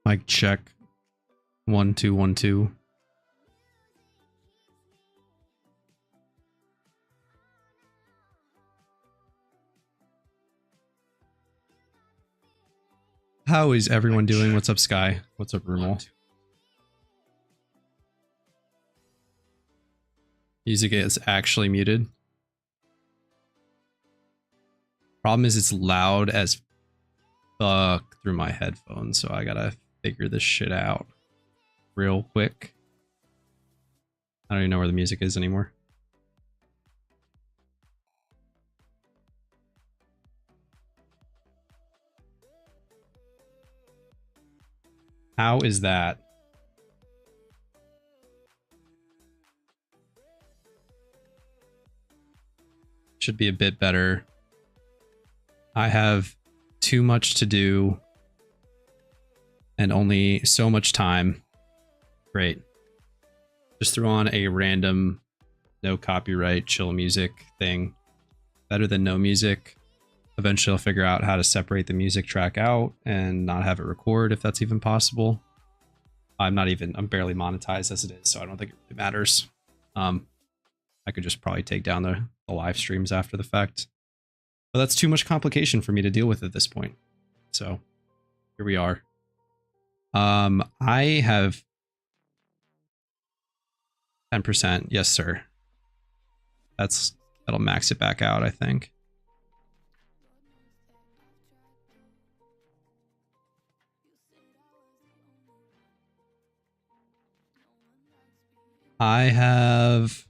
Mic check. 1 2 1 2. How is everyone doing? What's up, Sky? What's up, Rumel? Music is actually muted. Problem is it's loud as fuck through my headphones, so I gotta figure this shit out real quick. I don't even know where the music is anymore. How is that? Should be a bit better. I have too much to do and only so much time. Great. Just throw on a random, no copyright, chill music thing. Better than no music. Eventually I'll figure out how to separate the music track out and not have it record if that's even possible. I'm barely monetized as it is, so I don't think it really matters. I could just probably take down the live streams after the fact. But that's too much complication for me to deal with at this point. So here we are. I have 10%. Yes, sir. That'll max it back out, I think. I have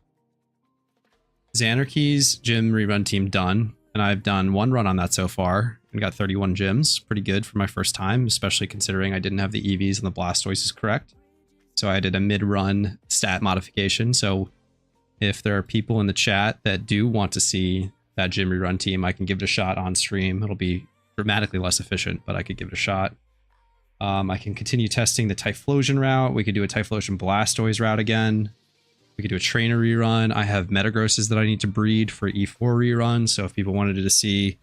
Xanarchy's gym rerun team done, and I've done one run on that so far and got 31 gems. Pretty good for my first time, especially considering I didn't have the EVs and the Blastoises correct. So I did a mid-run stat modification. So if there are people in the chat that do want to see that gym rerun team, I can give it a shot on stream. It'll be dramatically less efficient, but I could give it a shot. I can continue testing the Typhlosion route. We could do a Typhlosion Blastoise route again. We could do a trainer rerun. I have Metagrosses that I need to breed for E4 rerun. So if people wanted to see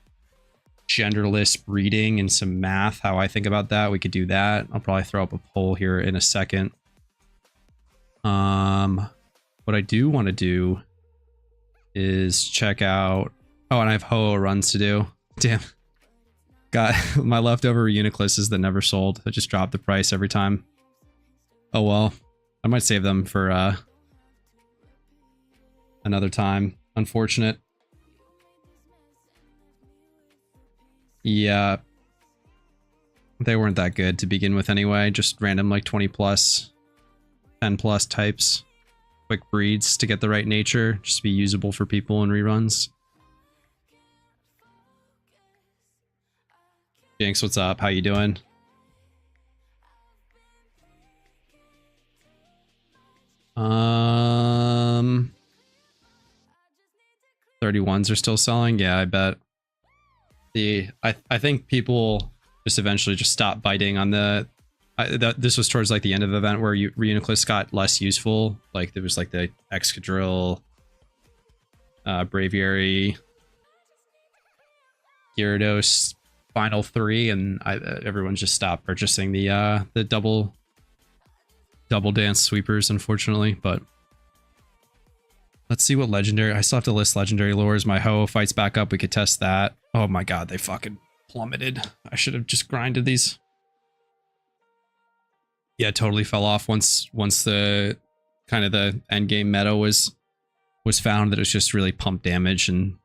genderless breeding and some math, how I think about that, we could do that. I'll probably throw up a poll here in a second. What I do want to do is check out... Oh, and I have Ho-Oh runs to do. Damn. Got my leftover Unicluses that never sold. I just dropped the price every time. Oh well. I might save them for another time. Unfortunate. Yeah. They weren't that good to begin with anyway. Just random like 20 plus, 10 plus types. Quick breeds to get the right nature. Just to be usable for people in reruns. Jinx, what's up? How you doing? Um, 31s are still selling. Yeah, I bet. I think people just eventually just stop biting on the. This was towards like the end of the event where Reuniclus got less useful. Like there was like the Excadrill, Braviary, Gyarados final 3, and everyone just stopped purchasing the double dance sweepers, unfortunately. But let's see what legendary. I still have to list legendary lures. My Ho fights back up. We could test that. Oh my god, they fucking plummeted. I should have just grinded these. Yeah, totally fell off once the kind of the end game meta was found that it was just really pump damage and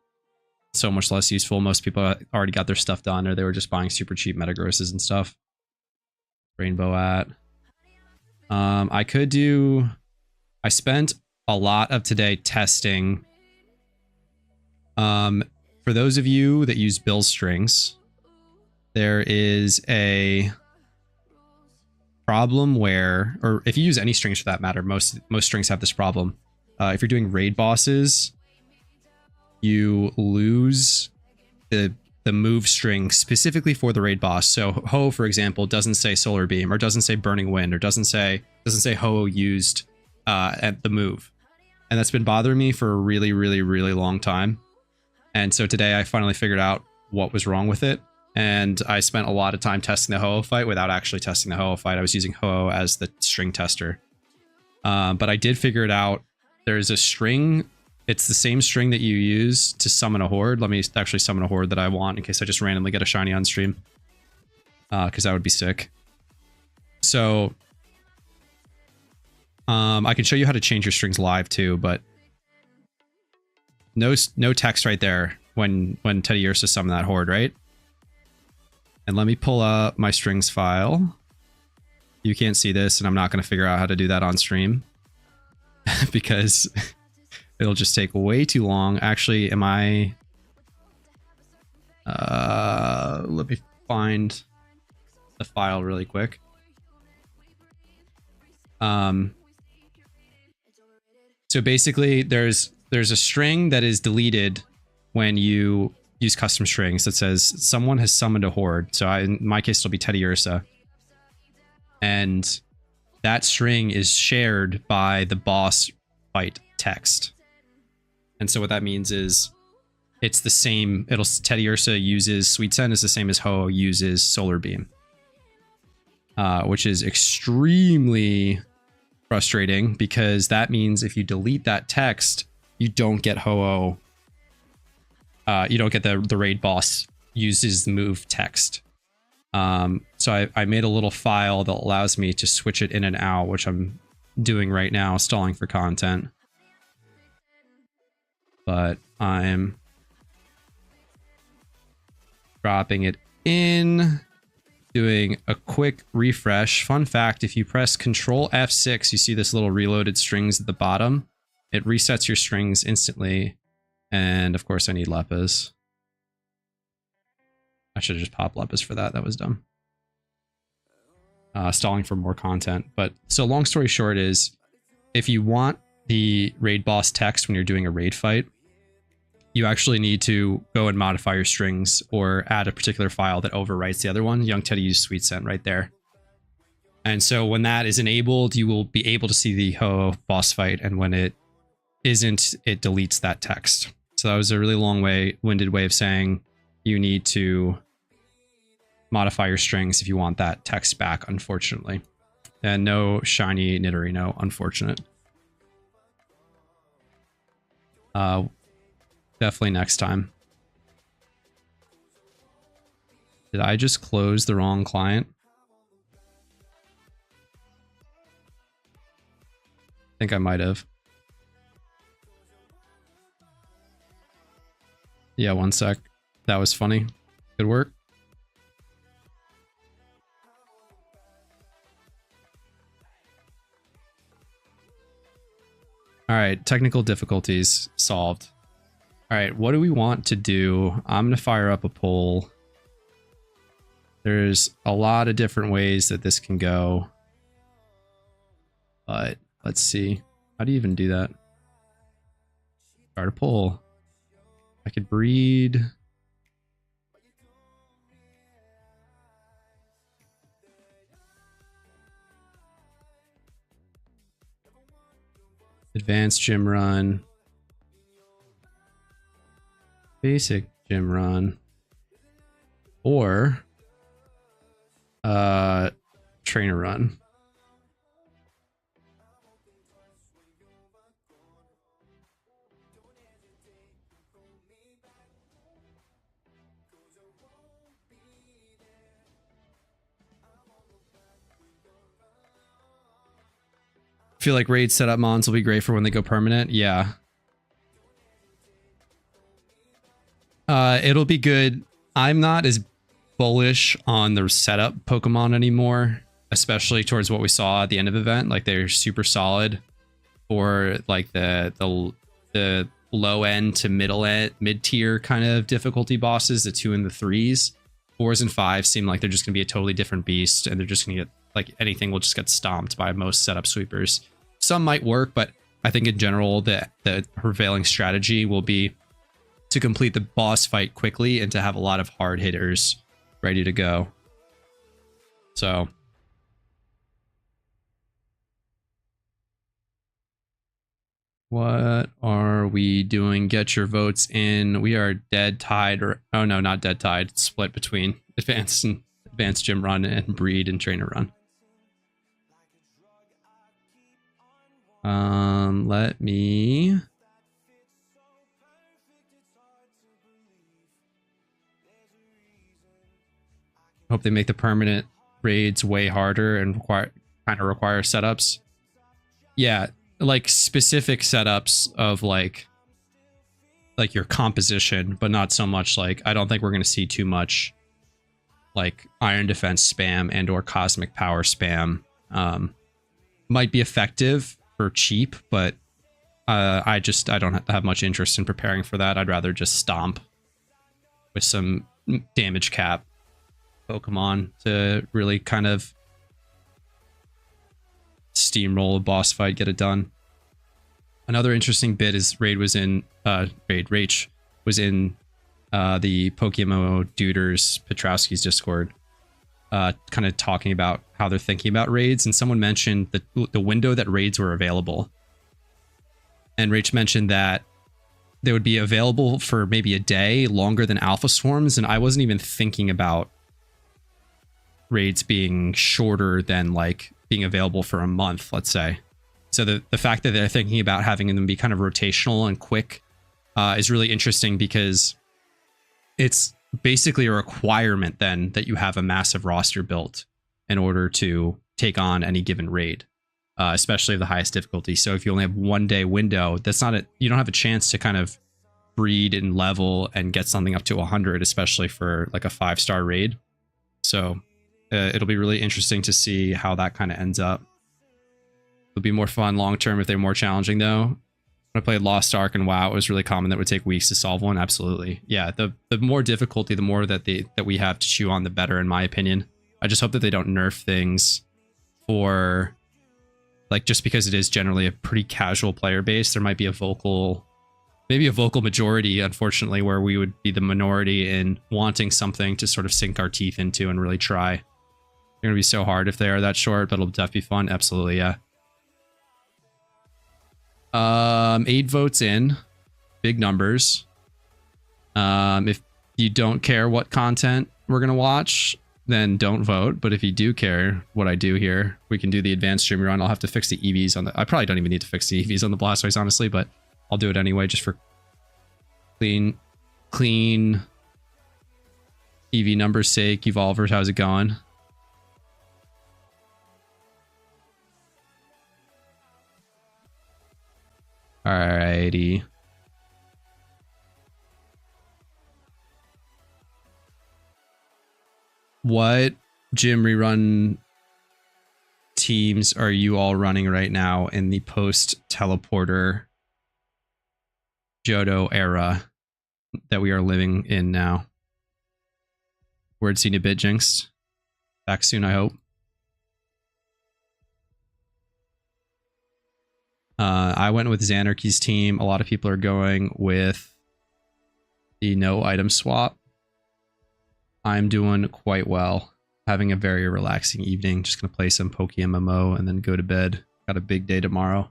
so much less useful. Most people already got their stuff done, or they were just buying super cheap Metagrosses and stuff. Rainbow at. I spent a lot of today testing. For those of you that use bill strings, there is a problem where, or if you use any strings for that matter, most strings have this problem. If you're doing raid bosses, you lose the move string specifically for the raid boss. So Ho, for example, doesn't say Solar Beam, or doesn't say Burning Wind, or doesn't say Ho used at the move. And that's been bothering me for a really, really, really long time. And so today I finally figured out what was wrong with it. And I spent a lot of time testing the Ho-Oh fight without actually testing the Ho-Oh fight. I was using Ho-Oh as the string tester. But I did figure it out. There's a string. It's the same string that you use to summon a horde. Let me actually summon a horde that I want in case I just randomly get a shiny on stream. Because that would be sick. So I can show you how to change your strings live too, but no text right there when Teddy Ursa summoned that horde, right? And let me pull up my strings file. You can't see this, and I'm not going to figure out how to do that on stream because it'll just take way too long. Actually, am I... let me find the file really quick. So basically, there's a string that is deleted when you use custom strings that says someone has summoned a horde. So in my case, it'll be Teddy Ursa. And that string is shared by the boss fight text. And so what that means is it's the same. Teddy Ursa uses Sweet Scent is the same as Ho uses Solar Beam. Which is extremely frustrating because that means if you delete that text, you don't get Ho-Oh. You don't get the raid boss uses the move text. So I made a little file that allows me to switch it in and out, which I'm doing right now, stalling for content. But I'm dropping it in, doing a quick refresh. Fun fact, if you press Control F6, you see this little reloaded strings at the bottom. It resets your strings instantly. And of course I need Lepus. I should have just popped Lepus for that. That was dumb. Stalling for more content. But so long story short is, if you want the raid boss text when you're doing a raid fight, you actually need to go and modify your strings or add a particular file that overwrites the other one. Young Teddy used Sweet Scent right there. And so when that is enabled, you will be able to see the Ho boss fight. And when it isn't, it deletes that text. So that was a really long-winded way of saying you need to modify your strings if you want that text back, unfortunately. And no shiny Nidorino, unfortunate. Definitely next time. Did I just close the wrong client? I think I might have. Yeah, one sec. That was funny. Good work. All right, technical difficulties solved. All right, what do we want to do? I'm going to fire up a poll. There's a lot of different ways that this can go. But let's see. How do you even do that? Start a poll. I could breed. Advanced gym run. Basic gym run. Or trainer run. I feel like raid setup mons will be great for when they go permanent. Yeah. It'll be good. I'm not as bullish on the setup Pokemon anymore, especially towards what we saw at the end of the event. Like, they're super solid for like the low end to mid tier kind of difficulty bosses, the 2 and the 3s. 4s and 5s seem like they're just gonna be a totally different beast, and they're just gonna get, like, anything will just get stomped by most setup sweepers. Some might work, but I think in general the prevailing strategy will be to complete the boss fight quickly and to have a lot of hard hitters ready to go. So what are we doing? Get your votes in. We are dead tied, or oh no, not dead tied. It's split between advanced gym run and breed and trainer run. Let me. Hope they make the permanent raids way harder and require setups. Yeah, like specific setups of like your composition, but not so much like, I don't think we're going to see too much like iron defense spam and or cosmic power spam. Might be effective for cheap, but I don't have much interest in preparing for that. I'd rather just stomp with some damage cap Pokemon to really kind of steamroll a boss fight, get it done. Another interesting bit is Rach was in the Pokemon Duders Petrowski's Discord, kind of talking about how they're thinking about raids, and someone mentioned the window that raids were available. And Rach mentioned that they would be available for maybe a day longer than Alpha Swarms, and I wasn't even thinking about raids being shorter than like being available for a month, let's say. So the fact that they're thinking about having them be kind of rotational and quick is really interesting, because it's basically a requirement then that you have a massive roster built in order to take on any given raid, especially of the highest difficulty. So if you only have 1 day window, you don't have a chance to kind of breed and level and get something up to 100, especially for like a 5-star raid. So it'll be really interesting to see how that kind of ends up. It'll be more fun long term if they're more challenging, though. When I played Lost Ark and WoW, it was really common that it would take weeks to solve one. Absolutely. Yeah, the more difficulty, the more that we have to chew on, the better, in my opinion. I just hope that they don't nerf things for, like, just because it is generally a pretty casual player base. There might be maybe a vocal majority, unfortunately, where we would be the minority in wanting something to sort of sink our teeth into and really try. They're going to be so hard if they are that short, but it'll definitely be fun. Absolutely, yeah. 8 votes in. Big numbers. If you don't care what content we're going to watch, then don't vote. But if you do care what I do here, we can do the advanced stream run. I'll have to fix the EVs on the... I probably don't even need to fix the EVs on the Blastoise, honestly, but I'll do it anyway just for clean EV numbers sake. Evolvers, how's it going? Alrighty. What gym rerun teams are you all running right now in the post-teleporter Johto era that we are living in now? Word seen a bit, Jinx. Back soon, I hope. I went with Xanarchy's team. A lot of people are going with the no item swap. I'm doing quite well. Having a very relaxing evening. Just going to play some PokeMMO and then go to bed. Got a big day tomorrow.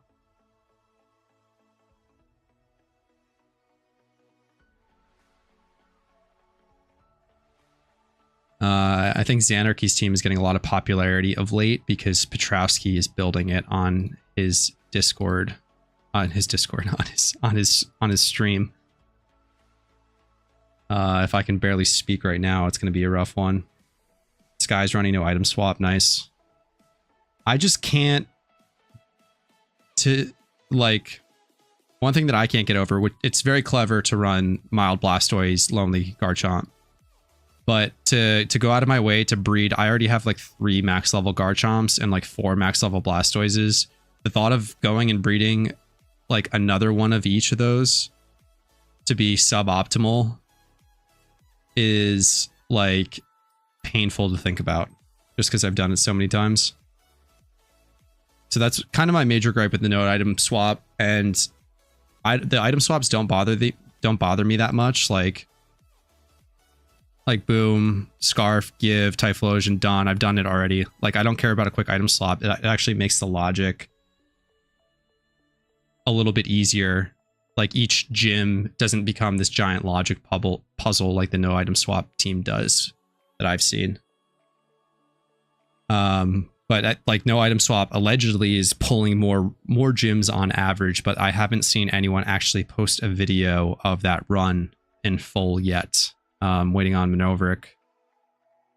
I think Xanarchy's team is getting a lot of popularity of late because Petrowski is building it on his Discord, on his stream. If I can barely speak right now, it's going to be a rough one. This guy's running no item swap. Nice. I just can't one thing that I can't get over, which it's very clever to run Mild Blastoise, Lonely Garchomp. But to go out of my way to breed, I already have like 3 max level Garchomps and like 4 max level Blastoises. The thought of going and breeding like another one of each of those to be suboptimal is like painful to think about, just because I've done it so many times. So that's kind of my major gripe with the no item swap, and the item swaps don't bother me that much. Like boom, Scarf, Give, Typhlosion, Dawn. I've done it already. Like, I don't care about a quick item swap. It actually makes the logic a little bit easier. like each gym doesn't become this giant logic puzzle like the no item swap team does that I've seen. But like no item swap allegedly is pulling more gyms on average, but I haven't seen anyone actually post a video of that run in full yet. Waiting on Manoveric,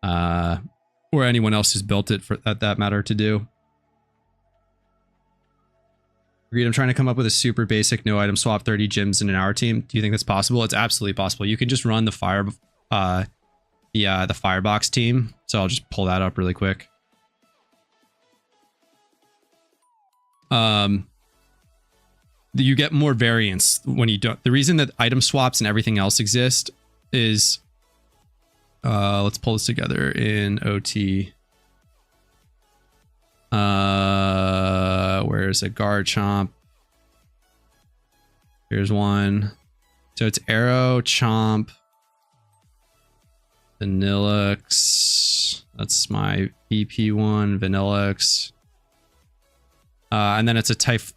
or anyone else who's built it for that matter to do. Agreed. I'm trying to come up with a super basic no item swap 30 gyms in an hour team. Do you think that's possible? It's absolutely possible. You can just run the firebox team. So I'll just pull that up really quick. You get more variance when you don't. The reason that item swaps and everything else exist is, let's pull this together in OT. Where's a Garchomp? Here's one. So it's Arrow, Chomp, Vanillix. That's my VP one, Vanillix. And then it's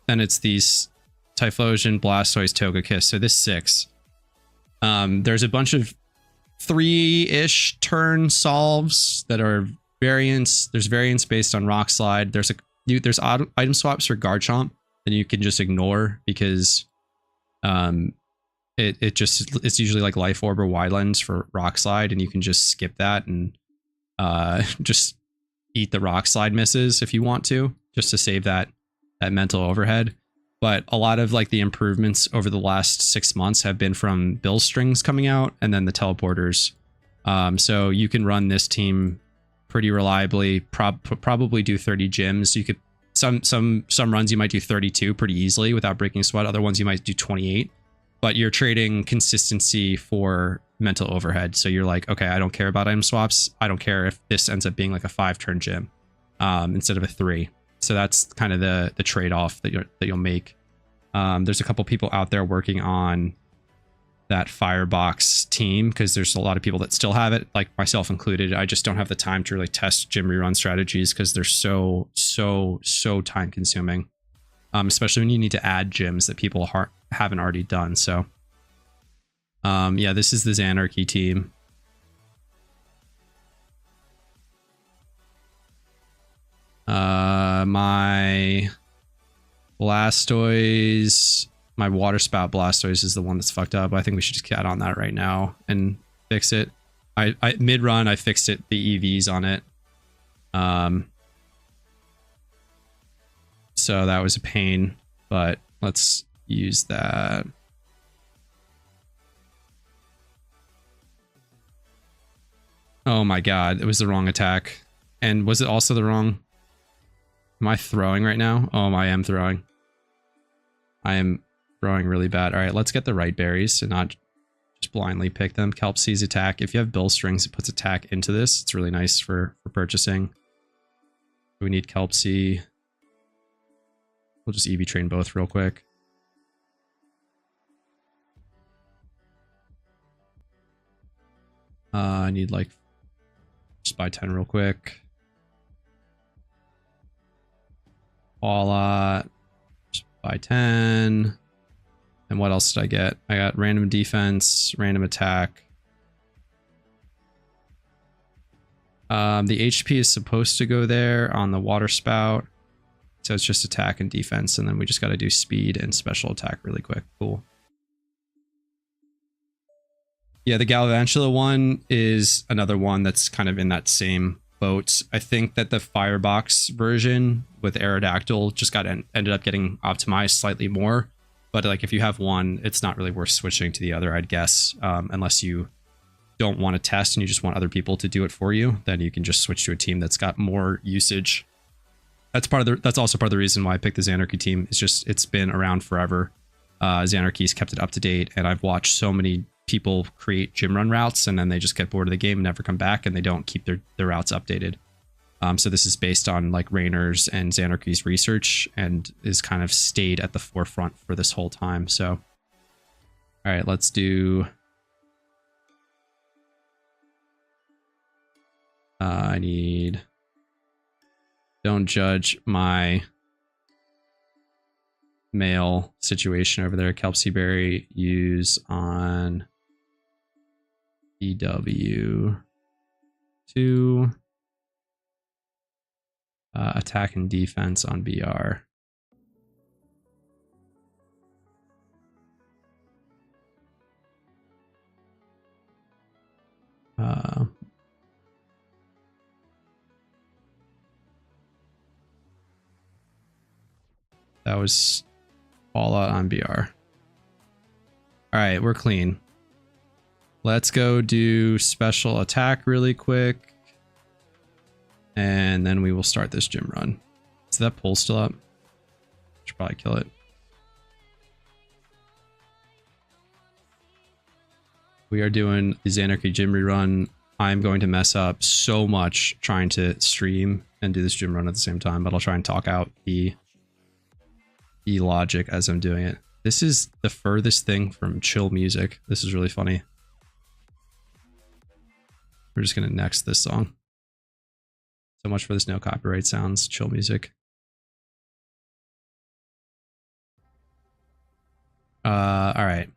then it's these Typhlosion, Blastoise, Togekiss. So this 6. There's a bunch of 3-ish turn solves that are variants. There's variants based on Rock Slide. There's item swaps for Garchomp that you can just ignore because it's usually like Life Orb or Wide Lens for Rock Slide, and you can just skip that and just eat the Rock Slide misses if you want to, just to save that mental overhead. But a lot of like the improvements over the last 6 months have been from Bill Strings coming out and then the teleporters. So you can run this team pretty reliably, probably do 30 gyms. You could some runs you might do 32 pretty easily without breaking sweat. Other ones you might do 28, but you're trading consistency for mental overhead. So you're like, okay, I don't care about item swaps. I don't care if this ends up being like a 5-turn gym instead of a 3. So that's kind of the trade-off that you'll make. There's a couple people out there working on that Firebox team because there's a lot of people that still have it, like myself included. I just don't have the time to really test gym rerun strategies because they're so time consuming, especially when you need to add gyms that people haven't already done. So yeah, this is the Xanarchy team. My Blastoise, my water spout Blastoise is the one that's fucked up. I think we should just get on that right now and fix it. I mid run I fixed it, the EVs on it. So that was a pain, but let's use that. Oh my god, it was the wrong attack. And was it also the wrong? Am I throwing right now? Oh, I am throwing. I am throwing really bad. All right, let's get the right berries and not just blindly pick them. Kelpsie's attack. If you have Bill Strings, it puts attack into this. It's really nice for purchasing. We need Kelpsie. We'll just EV train both real quick. I need like just buy 10 real quick. Walla, just buy 10. And what else did I get? I got random defense, random attack. The HP is supposed to go there on the water spout. So it's just attack and defense. And then we just got to do speed and special attack really quick. Cool. Yeah, the Galvantula one is another one that's kind of in that same boat. I think that the Firebox version with Aerodactyl just ended up getting optimized slightly more. But like if you have one, it's not really worth switching to the other, I'd guess, unless you don't want to test and you just want other people to do it for you. Then you can just switch to a team that's got more usage. That's also part of the reason why I picked the Xanarchy team. It's just it's been around forever. Xanarchy's kept it up to date, and I've watched so many people create gym run routes and then they just get bored of the game and never come back, and they don't keep their routes updated. So this is based on like Rainer's and Xanarchy's research and is kind of stayed at the forefront for this whole time. So, all right, let's do. I need. Don't judge my mail situation over there. Kelpsie Berry use on BW2. Attack and defense on BR. That was Fallout on BR. All right, we're clean. Let's go do special attack really quick. And then we will start this gym run. Is that pole still up? Should probably kill it. We are doing the Xanarchy gym rerun. I'm going to mess up so much trying to stream and do this gym run at the same time, but I'll try and talk out the logic as I'm doing it. This is the furthest thing from chill music. This is really funny. We're just going to next this song. So much for this no copyright sounds, chill music. All right.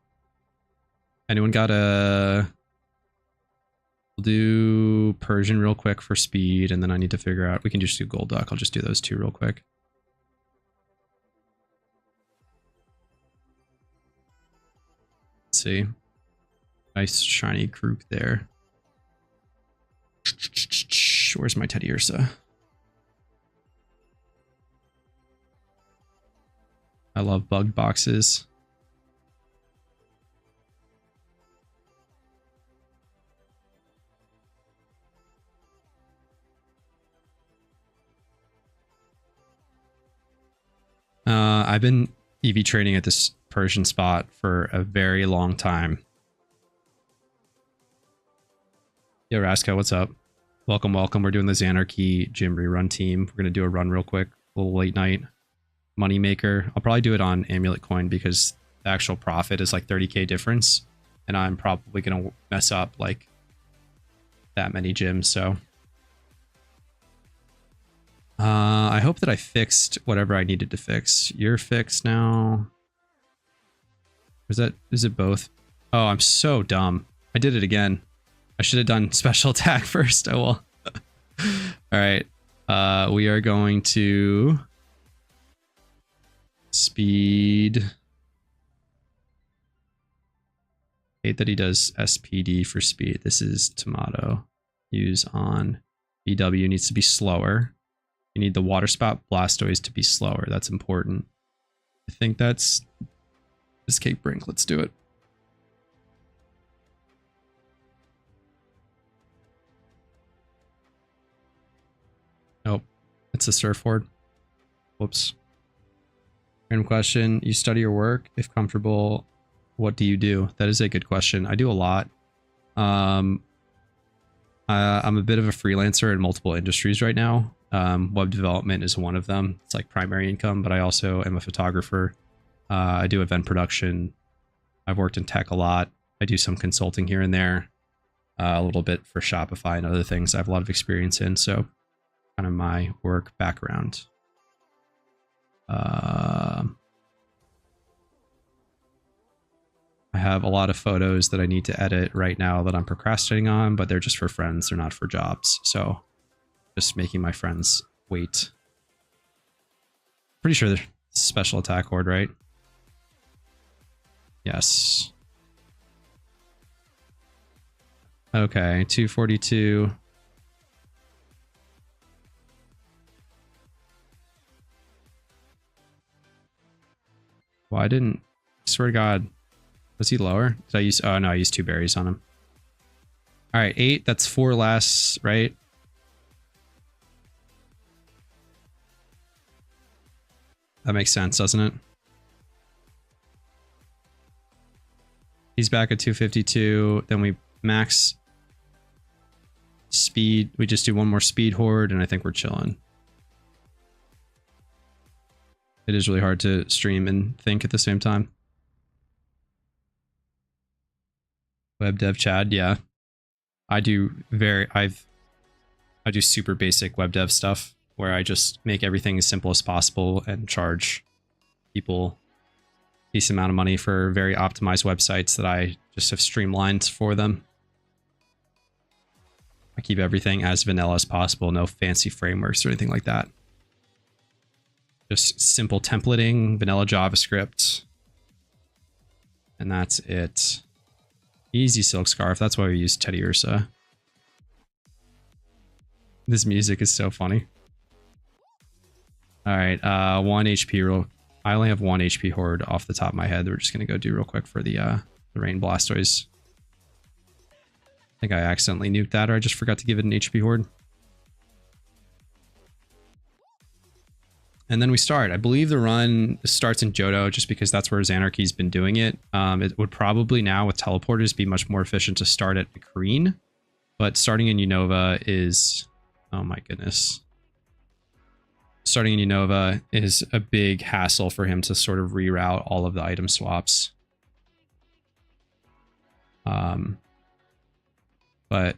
Anyone got a... We'll do Persian real quick for speed, and then I need to figure out... We can just do Gold Duck. I'll just do those two real quick. Let's see. Nice shiny Krook there. Where's my Teddy Ursa? I love bug boxes. I've been EV trading at this Persian spot for a very long time. Yo, Raska, what's up? Welcome, welcome. We're doing the Xanarchy gym rerun team. We're going to do a run real quick, a little late night. Moneymaker. I'll probably do it on Amulet Coin because the actual profit is like 30k difference. And I'm probably going to mess up like that many gyms, so... I hope that I fixed whatever I needed to fix. You're fixed now. Is it both? Oh, I'm so dumb. I did it again. I should have done special attack first. Oh well. All right. We are going to speed. Hate that he does SPD for speed. This is Tomato. Use on BW needs to be slower. You need the water spout Blastoise to be slower. That's important. I think that's this Cake Brink. Let's do it. Nope. It's a surfboard. Whoops. Random question. You study your work? If comfortable, what do you do? That is a good question. I do a lot. I'm a bit of a freelancer in multiple industries right now. Web development is one of them. It's like primary income, but I also am a photographer. I do event production. I've worked in tech a lot. I do some consulting here and there, a little bit for Shopify and other things I have a lot of experience in. So kind of my work background. I have a lot of photos that I need to edit right now that I'm procrastinating on, but they're just for friends. They're not for jobs. So just making my friends wait. Pretty sure they're special attack horde, right? Yes. Okay, 242. Well, I didn't... I swear to God. Was he lower? Did I use... Oh, no, I used 2 berries on him. All right, 8. That's 4 less, right? That makes sense, doesn't it? He's back at 252. Then we max speed. We just do one more speed horde, and I think we're chilling. It is really hard to stream and think at the same time. Web dev Chad, yeah. I do super basic web dev stuff where I just make everything as simple as possible and charge people decent amount of money for very optimized websites that I just have streamlined for them. I keep everything as vanilla as possible, no fancy frameworks or anything like that. Just simple templating, vanilla JavaScript, and that's it. Easy silk scarf. That's why we use Teddy Ursa. This music is so funny. All right, 1 HP roll. I only have 1 HP horde off the top of my head. We're just gonna go do real quick for the Rain Blastoise. I think I accidentally nuked that, or I just forgot to give it an HP horde. And then we start. I believe the run starts in Johto just because that's where Xanarchy's been doing it. It would probably now with teleporters be much more efficient to start at Green, but starting in Unova is, oh my goodness. Starting in Unova is a big hassle for him to sort of reroute all of the item swaps. But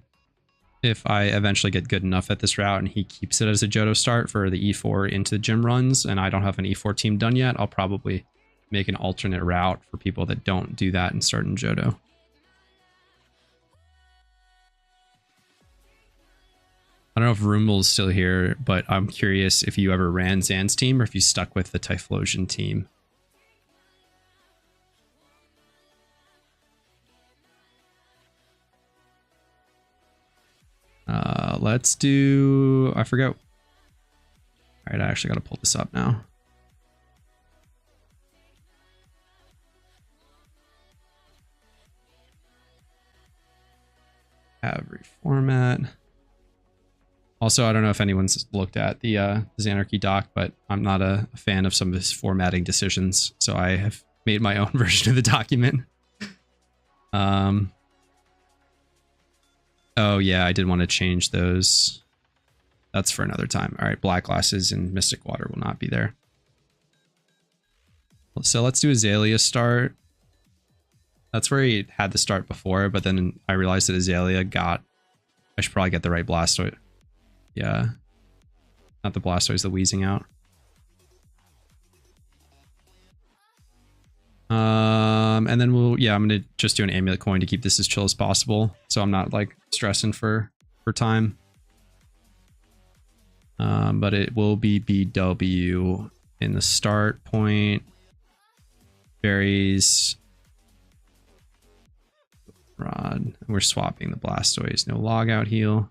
if I eventually get good enough at this route and he keeps it as a Johto start for the E4 into the gym runs, and I don't have an E4 team done yet, I'll probably make an alternate route for people that don't do that and start in Johto. I don't know if Rumel's still here, but I'm curious if you ever ran Zan's team or if you stuck with the Typhlosion team. Let's do, I forgot. All right, I actually got to pull this up now. Have reformat. Also, I don't know if anyone's looked at the Xanarchy doc, but I'm not a fan of some of his formatting decisions, so I have made my own version of the document. Oh yeah, I did want to change those. That's for another time. All right, Black Glasses and Mystic Water will not be there. So let's do Azalea start. That's where he had the start before, but then I realized that Azalea got... I should probably get the right Blastoise. Yeah. Not the Blastoise, the Wheezing out. And then we'll, yeah, I'm going to just do an amulet coin to keep this as chill as possible. So I'm not like stressing for time. But it will be BW in the start point. Berries. Rod. We're swapping the Blastoise. No log out heal.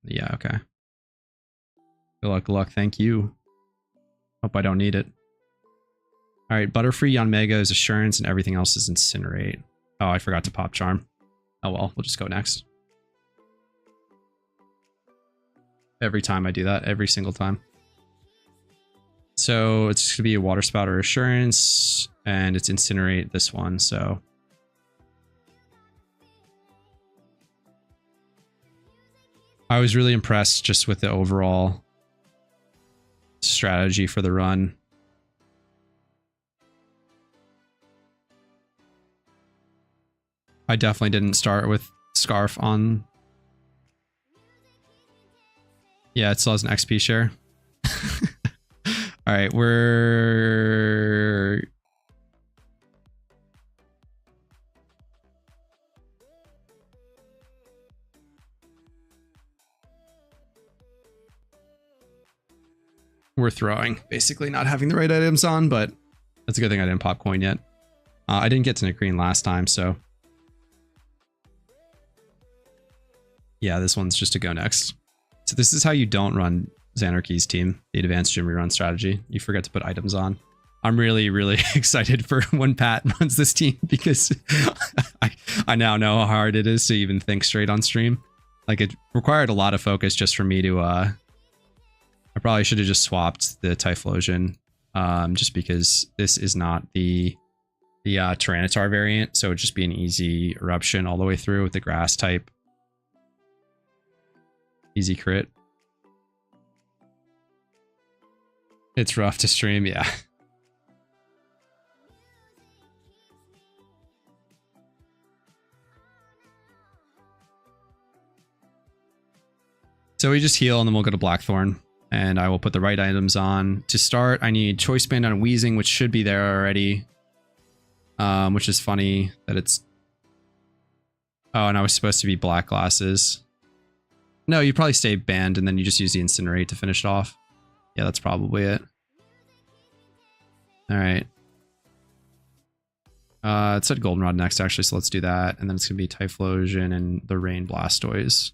Yeah, okay. Good luck, good luck. Thank you. Hope I don't need it. All right, Butterfree on Mega is Assurance and everything else is Incinerate. Oh, I forgot to pop Charm. Oh well, we'll just go next. Every time I do that, every single time. So it's just gonna be a Water Spout or Assurance, and it's Incinerate this one, so. I was really impressed just with the overall strategy for the run. I definitely didn't start with Scarf on. Yeah, it still has an XP share. All right, we're throwing, basically not having the right items on, but that's a good thing I didn't pop coin yet. I didn't get to Green last time, so yeah, this one's just to go next. So this is how you don't run Xanarchy's team, the advanced gym rerun strategy. You forget to put items on. I'm really, really excited for when Pat runs this team because I now know how hard it is to even think straight on stream. Like, it required a lot of focus just for me to, I probably should have just swapped the Typhlosion, just because this is not the Tyranitar variant, so it'd just be an easy eruption all the way through with the grass type. Easy crit. It's rough to stream, yeah. So we just heal and then we'll go to Blackthorn. And I will put the right items on. To start, I need Choice Band on Wheezing, which should be there already. Which is funny that it's... Oh, and I was supposed to be black glasses. No, you probably stay banned and then you just use the Incinerate to finish it off. Yeah, that's probably it. Alright. It said Goldenrod next, actually, so let's do that. And then it's going to be Typhlosion and the Rain Blastoise.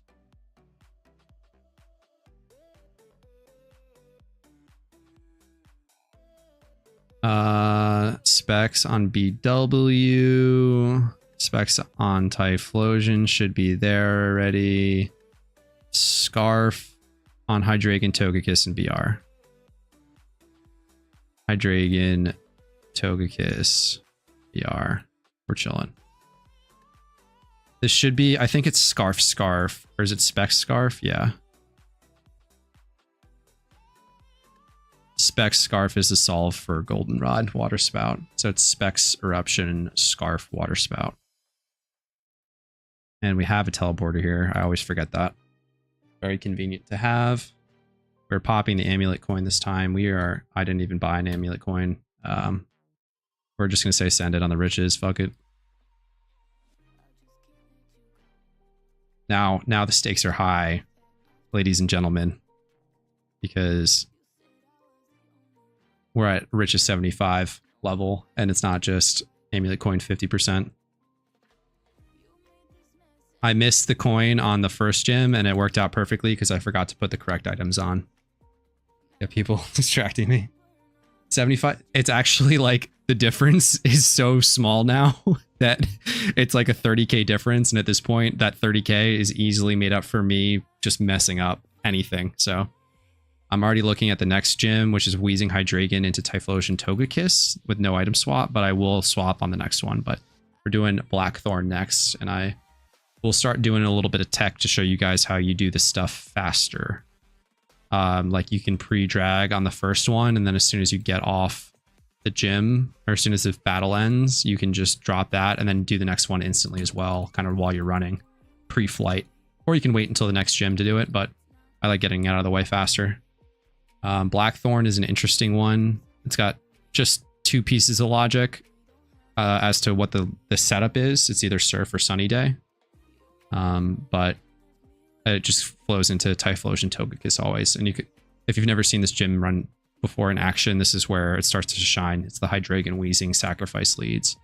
Specs on BW. Specs on Typhlosion should be there already. Scarf on Hydreigon, Togekiss, and BR. Hydreigon, Togekiss, BR. We're chilling. This should be, I think it's Scarf. Or is it Specs Scarf? Yeah. Specs Scarf is the solve for Goldenrod Water Spout. So it's Specs Eruption, Scarf, Water Spout. And we have a teleporter here. I always forget that. Very convenient to have. We're popping the amulet coin this time. I didn't even buy an amulet coin. We're just going to say send it on the riches. Fuck it. Now the stakes are high, ladies and gentlemen, because we're at riches 75 level, and it's not just amulet coin 50%. I missed the coin on the first gym, and it worked out perfectly because I forgot to put the correct items on. Yeah, people distracting me. 75. It's actually like the difference is so small now that it's like a 30k difference. And at this point, that 30k is easily made up for me just messing up anything. So I'm already looking at the next gym, which is Wheezing Hydreigon into Typhlosion Togekiss with no item swap, but I will swap on the next one. But we're doing Blackthorn next, and I will start doing a little bit of tech to show you guys how you do this stuff faster. Like you can pre-drag on the first one, and then as soon as you get off the gym, or as soon as the battle ends, you can just drop that and then do the next one instantly as well, kind of while you're running pre-flight. Or you can wait until the next gym to do it, but I like getting it out of the way faster. Blackthorn is an interesting one. It's got just two pieces of logic as to what the setup is. It's either Surf or Sunny Day. But it just flows into Typhlosion Togekiss always. And you could, if you've never seen this gym run before in action, this is where it starts to shine. It's the Hydreigon Wheezing Sacrifice leads.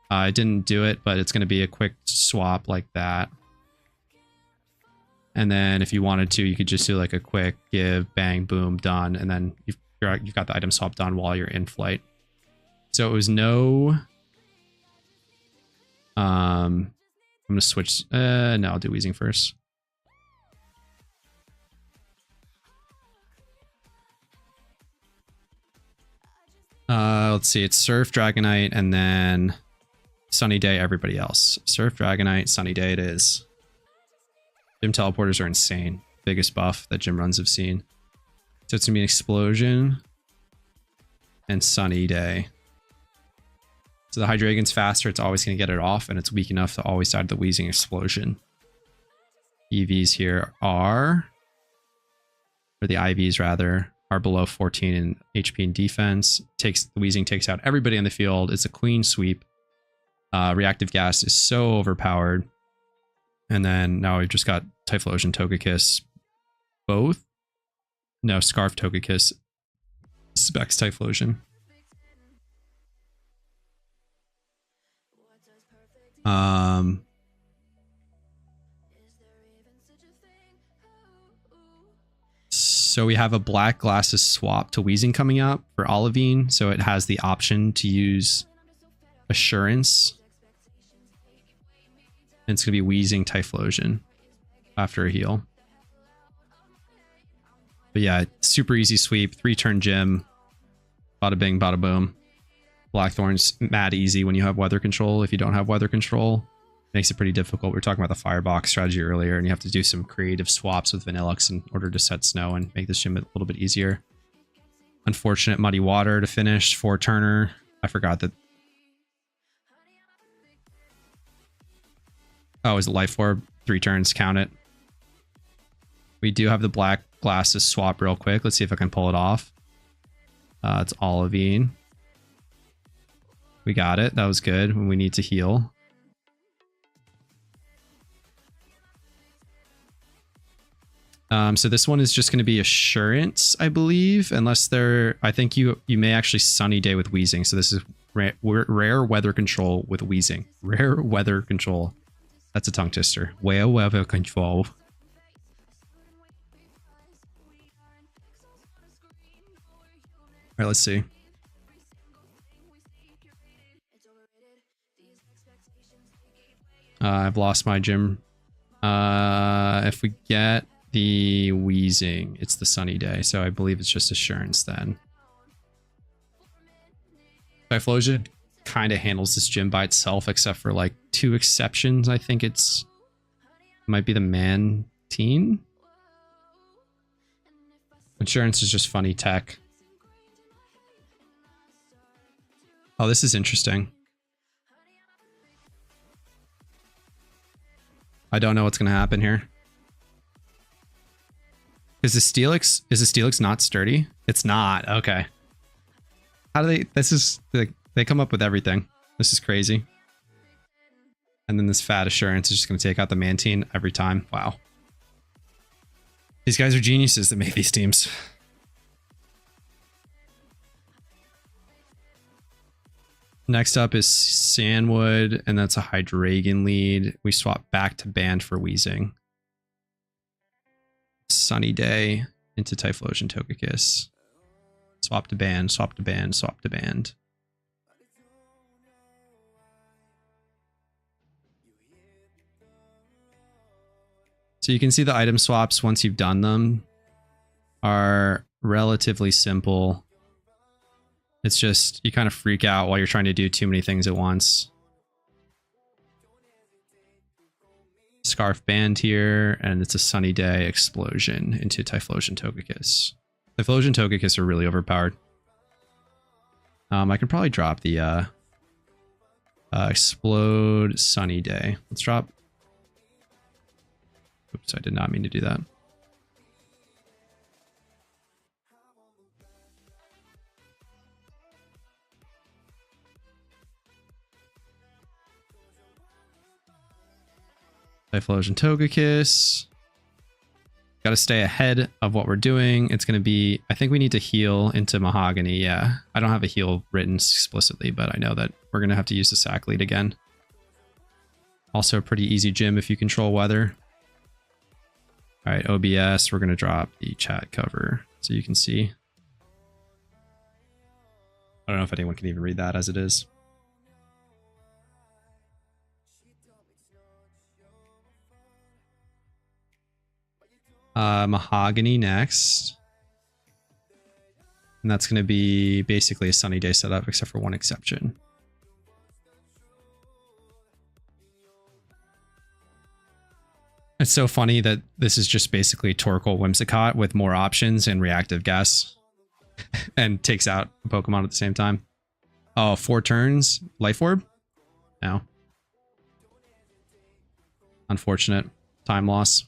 I didn't do it, but it's going to be a quick swap like that. And then if you wanted to, you could just do like a quick give, bang, boom, done. And then you've got the item swap done while you're in flight. So it was no... I'm going to switch... no, I'll do Wheezing first. Let's see, it's Surf, Dragonite, and then Sunny Day, everybody else. Surf, Dragonite, Sunny Day it is. Gym teleporters are insane. Biggest buff that gym runs have seen. So it's going to be an Explosion and Sunny Day. So the Hydreigon's faster, it's always going to get it off, and it's weak enough to always side the Wheezing Explosion. EVs here are, or the IVs rather, are below 14 in HP and defense. The Wheezing takes out everybody on the field. It's a clean sweep. Reactive Gas is so overpowered. And then now we've just got Typhlosion Togekiss. Both? No, Scarf Togekiss. Specs Typhlosion. So we have a Black Glasses swap to Wheezing coming up for Olivine. So it has the option to use Assurance. And it's going to be Wheezing Typhlosion after a heal. But yeah, super easy sweep. 3-turn gym. Bada bing, bada boom. Blackthorn's mad easy when you have weather control. If you don't have weather control, it makes it pretty difficult. We were talking about the Firebox strategy earlier, and you have to do some creative swaps with Vanillux in order to set snow and make this gym a little bit easier. Unfortunate Muddy Water to finish. 4-turner. I forgot that. Oh, is it Life Orb? 3 turns, count it. We do have the Black glasses swap real quick. Let's see if I can pull it off. It's olivine. We got it. That was good when we need to heal. So this one is just going to be assurance, I believe, unless they're, I think you may actually sunny day with wheezing. So this is rare weather control with wheezing. Rare weather control. That's a tongue twister. Rare weather control. All right, let's see. I've lost my gym. If we get the wheezing, it's the sunny day, so I believe it's just assurance then. Typhlosion kind of handles this gym by itself, except for like 2 exceptions. I think it might be the Mantine. Insurance is just funny tech. Oh, this is interesting. I don't know what's going to happen here. Is the Steelix not sturdy? It's not. Okay. How do they... This is... They come up with everything. This is crazy. And then this fat assurance is just going to take out the Mantine every time. Wow. These guys are geniuses that make these teams. Next up is Sandwood, and that's a Hydreigon lead. We swap back to Band for Wheezing. Sunny Day into Typhlosion Togekiss. Swap to Band, swap to Band, swap to Band. So you can see the item swaps once you've done them are relatively simple. It's just you kind of freak out while you're trying to do too many things at once. Scarf Band here, and it's a Sunny Day Explosion into Typhlosion Togekiss. Typhlosion Togekiss are really overpowered. I can probably drop the Explode Sunny Day. Let's drop. Oops, I did not mean to do that. Typhlosion Togekiss. Got to stay ahead of what we're doing. It's going to be... I think we need to heal into Mahogany. Yeah, I don't have a heal written explicitly, but I know that we're going to have to use the Sack lead again. Also a pretty easy gym if you control weather. All right, OBS. We're going to drop the chat cover so you can see. I don't know if anyone can even read that as it is. Mahogany next. And that's going to be basically a Sunny Day setup, except for one exception. It's so funny that this is just basically Torkoal Whimsicott with more options and reactive guess. And takes out a Pokemon at the same time. Oh, 4 turns? Life Orb? No. Unfortunate. Time loss.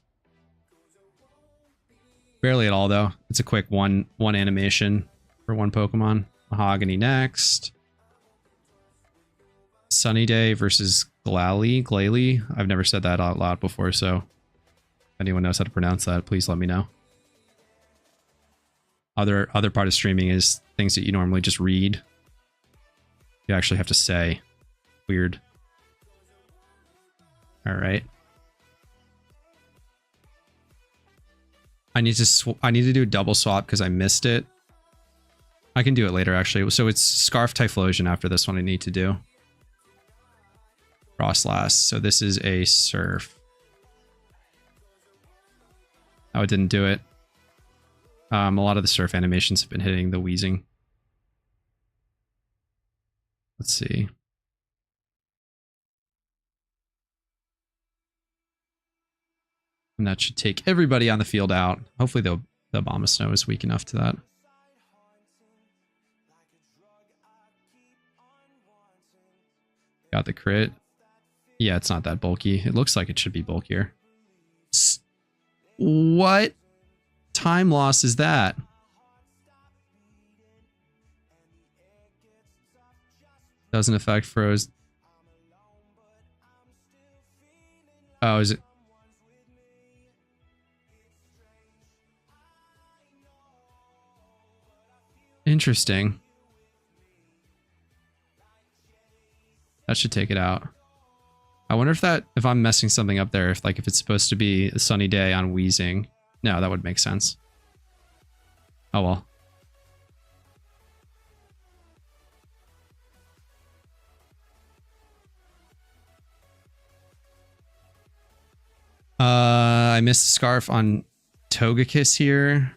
Barely at all, though. It's a quick one animation for one Pokemon. Mahogany next. Sunny Day versus Glalie. I've never said that out loud before, so if anyone knows how to pronounce that, please let me know. Other part of streaming is things that you normally just read. You actually have to say. Weird. All right. I need to do a double swap because I missed it. I can do it later, actually. So it's Scarf Typhlosion after this one I need to do. Frostlass. So this is a Surf. Oh, it didn't do it. A lot of the Surf animations have been hitting the wheezing. Let's see. And that should take everybody on the field out. Hopefully the Abomasnow is weak enough to that. Got the crit. Yeah, it's not that bulky. It looks like it should be bulkier. What? time loss is that? Doesn't affect froze. Oh, is it? Interesting. That should take it out. I wonder if I'm messing something up there, if it's supposed to be a sunny day on wheezing. No, that would make sense. Oh well. I missed the scarf on Togekiss here.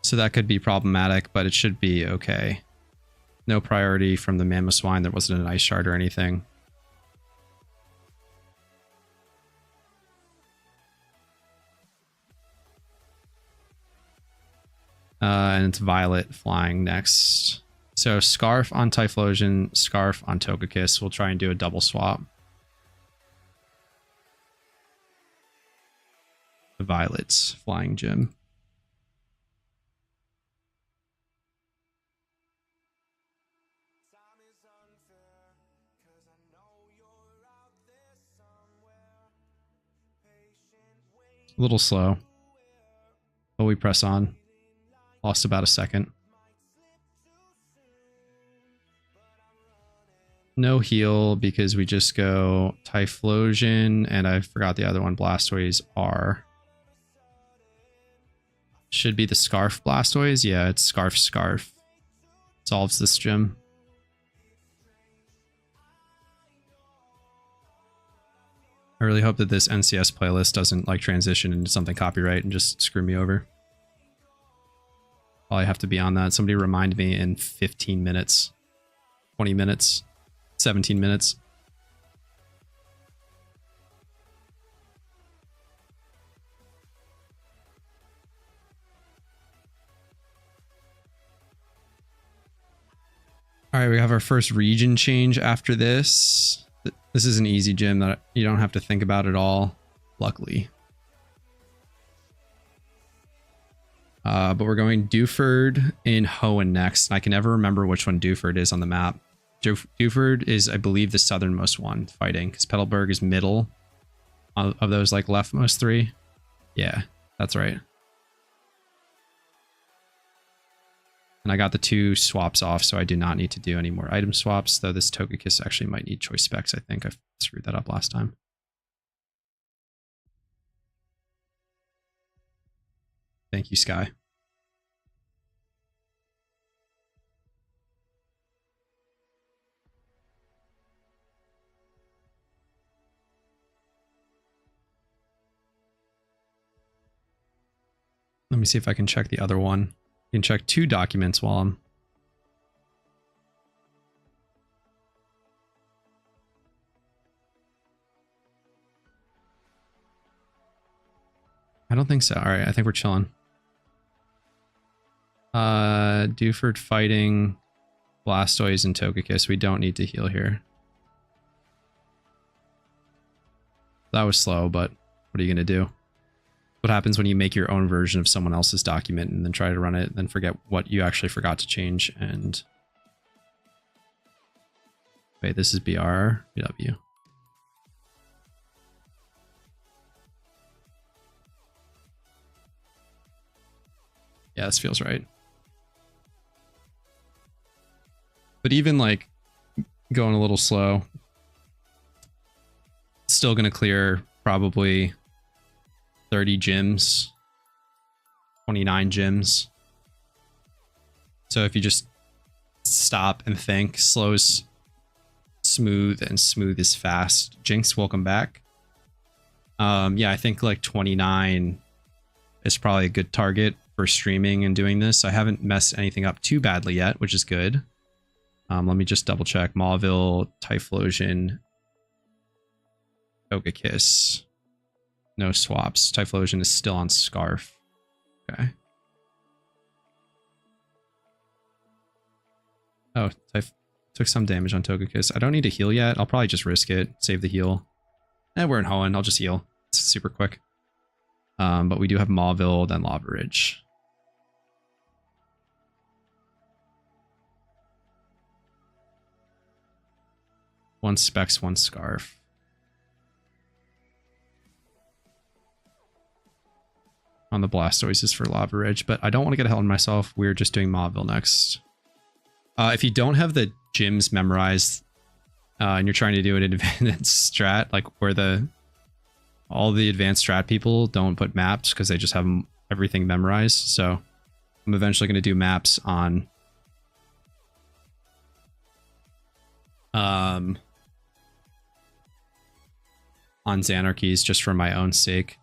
So that could be problematic, but it should be okay. No priority from the Mamoswine. There wasn't an ice shard or anything. And it's Violet flying next. So Scarf on Typhlosion, Scarf on Togekiss. We'll try and do a double swap. The Violet's flying gym. A little slow, but we press on. Lost about a second. No heal because we just go Typhlosion, and I forgot the other one, Blastoise R. Should be the Scarf Blastoise. Yeah, it's Scarf. Solves this gym. I really hope that this NCS playlist doesn't transition into something copyright and just screw me over. Probably have to be on that. Somebody remind me in 15 minutes, 20 minutes, 17 minutes. All right, we have our first region change after this. This is an easy gym that you don't have to think about at all, luckily. But we're going Dewford in Hoenn next. I can never remember which one Dewford is on the map. Dewford is, I believe, the southernmost one fighting, because Petalburg is middle of those leftmost three. Yeah, that's right. And I got the 2 swaps off, so I do not need to do any more item swaps, though this Togekiss actually might need choice specs. I think I screwed that up last time. Thank you, Sky. Let me see if I can check the other one. You can check 2 documents while I'm... I don't think so. All right, I think we're chilling. Dewford fighting Blastoise and Togekiss. We don't need to heal here. That was slow, but what are you going to do? What happens when you make your own version of someone else's document and then try to run it and then forget what you actually forgot to change? And wait, this is BR, BW. Yeah, this feels right. But even going a little slow, it's still going to clear probably 30 gyms, 29 gyms. So if you just stop and think, slows smooth and smooth is fast. Jinx, welcome back. Yeah, I think 29 is probably a good target for streaming and doing this. I haven't messed anything up too badly yet, which is good. Let me just double check. Mauville, Typhlosion, Togekiss. No swaps. Typhlosion is still on Scarf. Okay. Oh, took some damage on Togekiss. I don't need to heal yet. I'll probably just risk it. Save the heal. We're in Hoenn. I'll just heal. It's super quick. But we do have Mauville, then Lava Ridge. One Specs, one Scarf. On the Blastoises for Lava Ridge, but I don't want to get ahead of myself. We're just doing Mauville next. If you don't have the gyms memorized and you're trying to do an advanced strat, like where all the advanced strat people don't put maps because they just have everything memorized. So I'm eventually going to do maps on Xanarchies just for my own sake.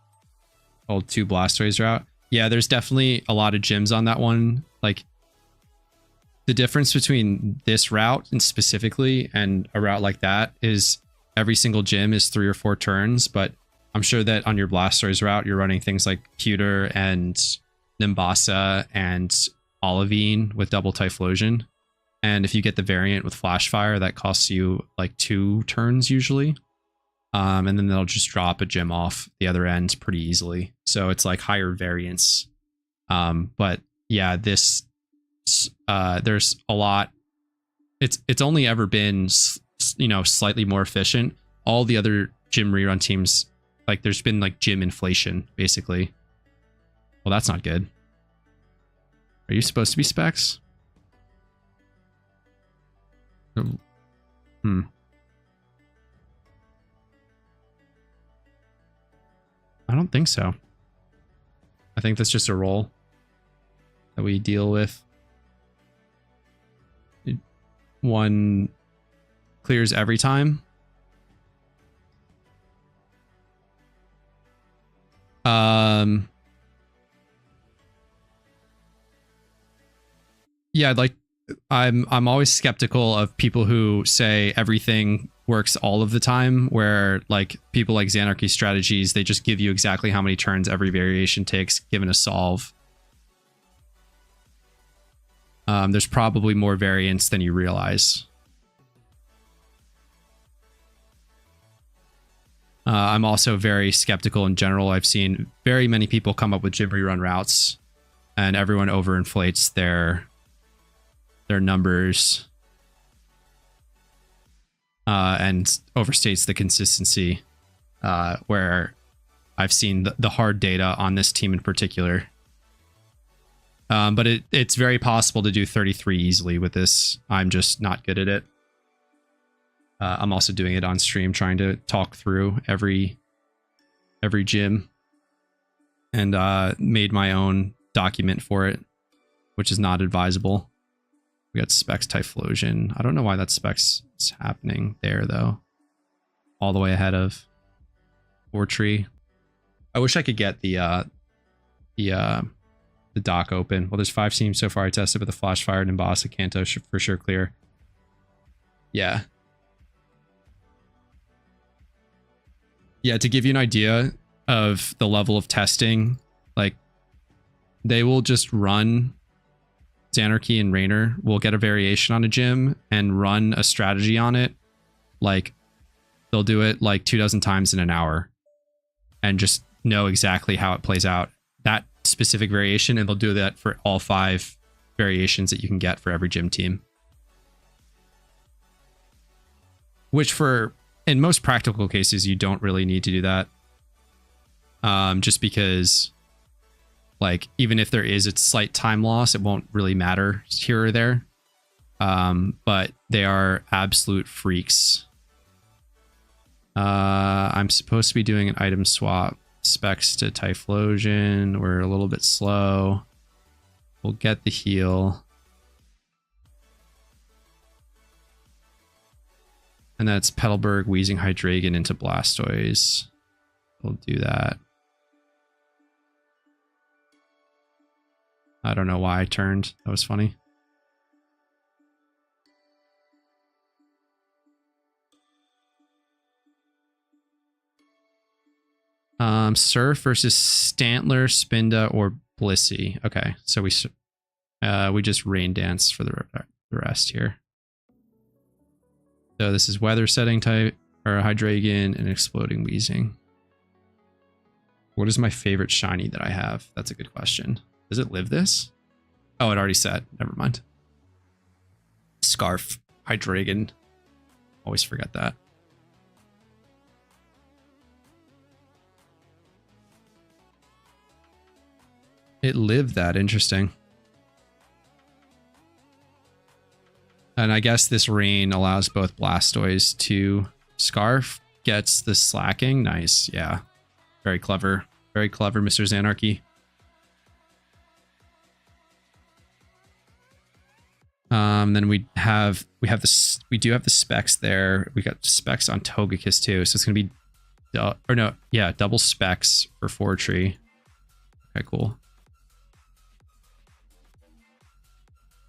Old 2 Blastoise route. Yeah, there's definitely a lot of gyms on that one. Like the difference between this route and specifically and a route like that is every single gym is 3 or 4 turns, but I'm sure that on your Blastoise route, you're running things like Pewter and Nimbasa and Olivine with double Typhlosion. And if you get the variant with Flash Fire, that costs you like 2 turns usually. And then they'll just drop a gym off the other end pretty easily. So it's like higher variance. But yeah, this there's a lot. It's only ever been, you know, slightly more efficient. All the other gym rerun teams, like there's been like gym inflation basically. Well, that's not good. Are you supposed to be Specs? I don't think so. I think that's just a roll that we deal with. One clears every time. Yeah, I'm always skeptical of people who say everything works all of the time, where like people like Xanarchy strategies, they just give you exactly how many turns every variation takes given a solve. There's probably more variance than you realize. I'm also very skeptical in general. I've seen very many people come up with gym rerun routes and everyone overinflates their numbers and overstates the consistency, where I've seen the hard data on this team in particular. But it's very possible to do 33 easily with this. I'm just not good at it. I'm also doing it on stream, trying to talk through every gym, and made my own document for it, which is not advisable. We got Specs Typhlosion. I don't know why that Specs is happening there though. All the way ahead of Fortree. I wish I could get the dock open. Well, there's 5 teams so far I tested, but the Flash Fire, Nimbasa, Kanto for sure clear. Yeah. Yeah, to give you an idea of the level of testing, like they will just run Xanarchy and Rainer will get a variation on a gym and run a strategy on it. Like they'll do it like 24 times in an hour and just know exactly how it plays out, that specific variation, and they'll do that for all 5 variations that you can get for every gym team. Which in most practical cases, you don't really need to do that. Just because like, even if there is a slight time loss, it won't really matter here or there. But they are absolute freaks. I'm supposed to be doing an item swap. Specs to Typhlosion. We're a little bit slow. We'll get the heal. And that's Petalburg, Wheezing Hydreigon into Blastoise. We'll do that. I don't know why I turned. That was funny. Surf versus Stantler, Spinda, or Blissey. Okay, so we just Rain Dance for the rest here. So this is Weather Setting type, or Hydreigon and Exploding Wheezing. What is my favorite shiny that I have? That's a good question. Does it live this? Oh, it already said. Never mind. Scarf. Hydreigon. Always forget that. It lived that. Interesting. And I guess this rain allows both Blastoise to Scarf. Gets the slacking. Nice. Yeah. Very clever. Very clever, Mr. Zanarchy. Then we do have the specs there. We got specs on Togekiss too. So it's going to be, double specs for Fortree. Okay, cool.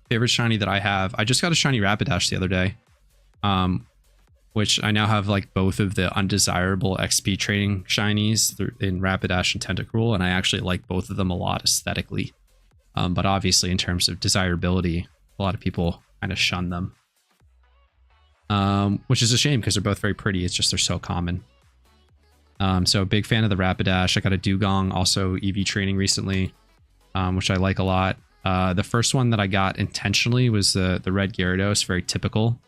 Favorite shiny that I have. I just got a shiny Rapidash the other day. Which I now have like both of the undesirable XP training shinies in Rapidash and Tentacruel, and I actually like both of them a lot aesthetically. But obviously in terms of desirability, a lot of people kind of shun them. Which is a shame because they're both very pretty. It's just they're so common. So big fan of the Rapidash. I got a Dugong, also EV training recently, which I like a lot. The first one that I got intentionally was the red Gyarados, very typical.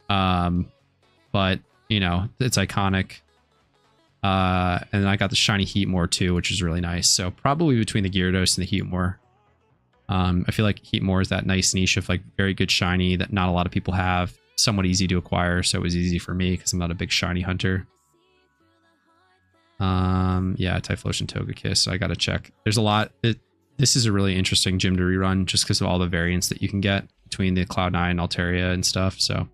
But you know, it's iconic. And then I got the shiny Heatmore too, which is really nice. So probably between the Gyarados and the Heatmore. I feel like Heatmore is that nice niche of like very good shiny that not a lot of people have. Somewhat easy to acquire, so it was easy for me because I'm not a big shiny hunter. Yeah, Typhlosion, Togekiss. So I gotta check. There's a lot. This is a really interesting gym to rerun just because of all the variants that you can get between the Cloud9, Altaria, and stuff. So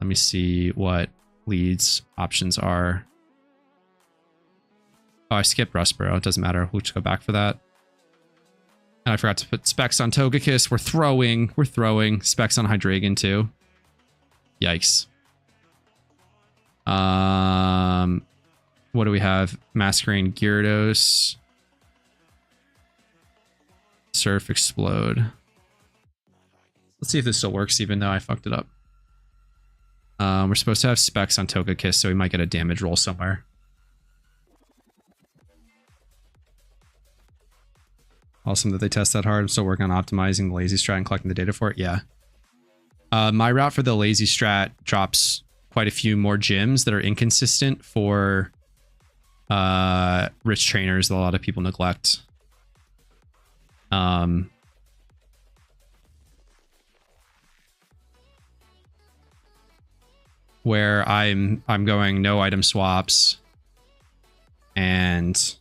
let me see what leads options are. Oh, I skipped Rustboro. It doesn't matter. We'll just go back for that. And I forgot to put specs on Togekiss. We're throwing specs on Hydreigon too. Yikes. What do we have? Masquerain, Gyarados. Surf, Explode. Let's see if this still works even though I fucked it up. We're supposed to have specs on Togekiss, so we might get a damage roll somewhere. Awesome that they test that hard. I'm still working on optimizing the lazy strat and collecting the data for it. Yeah. My route for the lazy strat drops quite a few more gyms that are inconsistent for rich trainers that a lot of people neglect. Where I'm going no item swaps and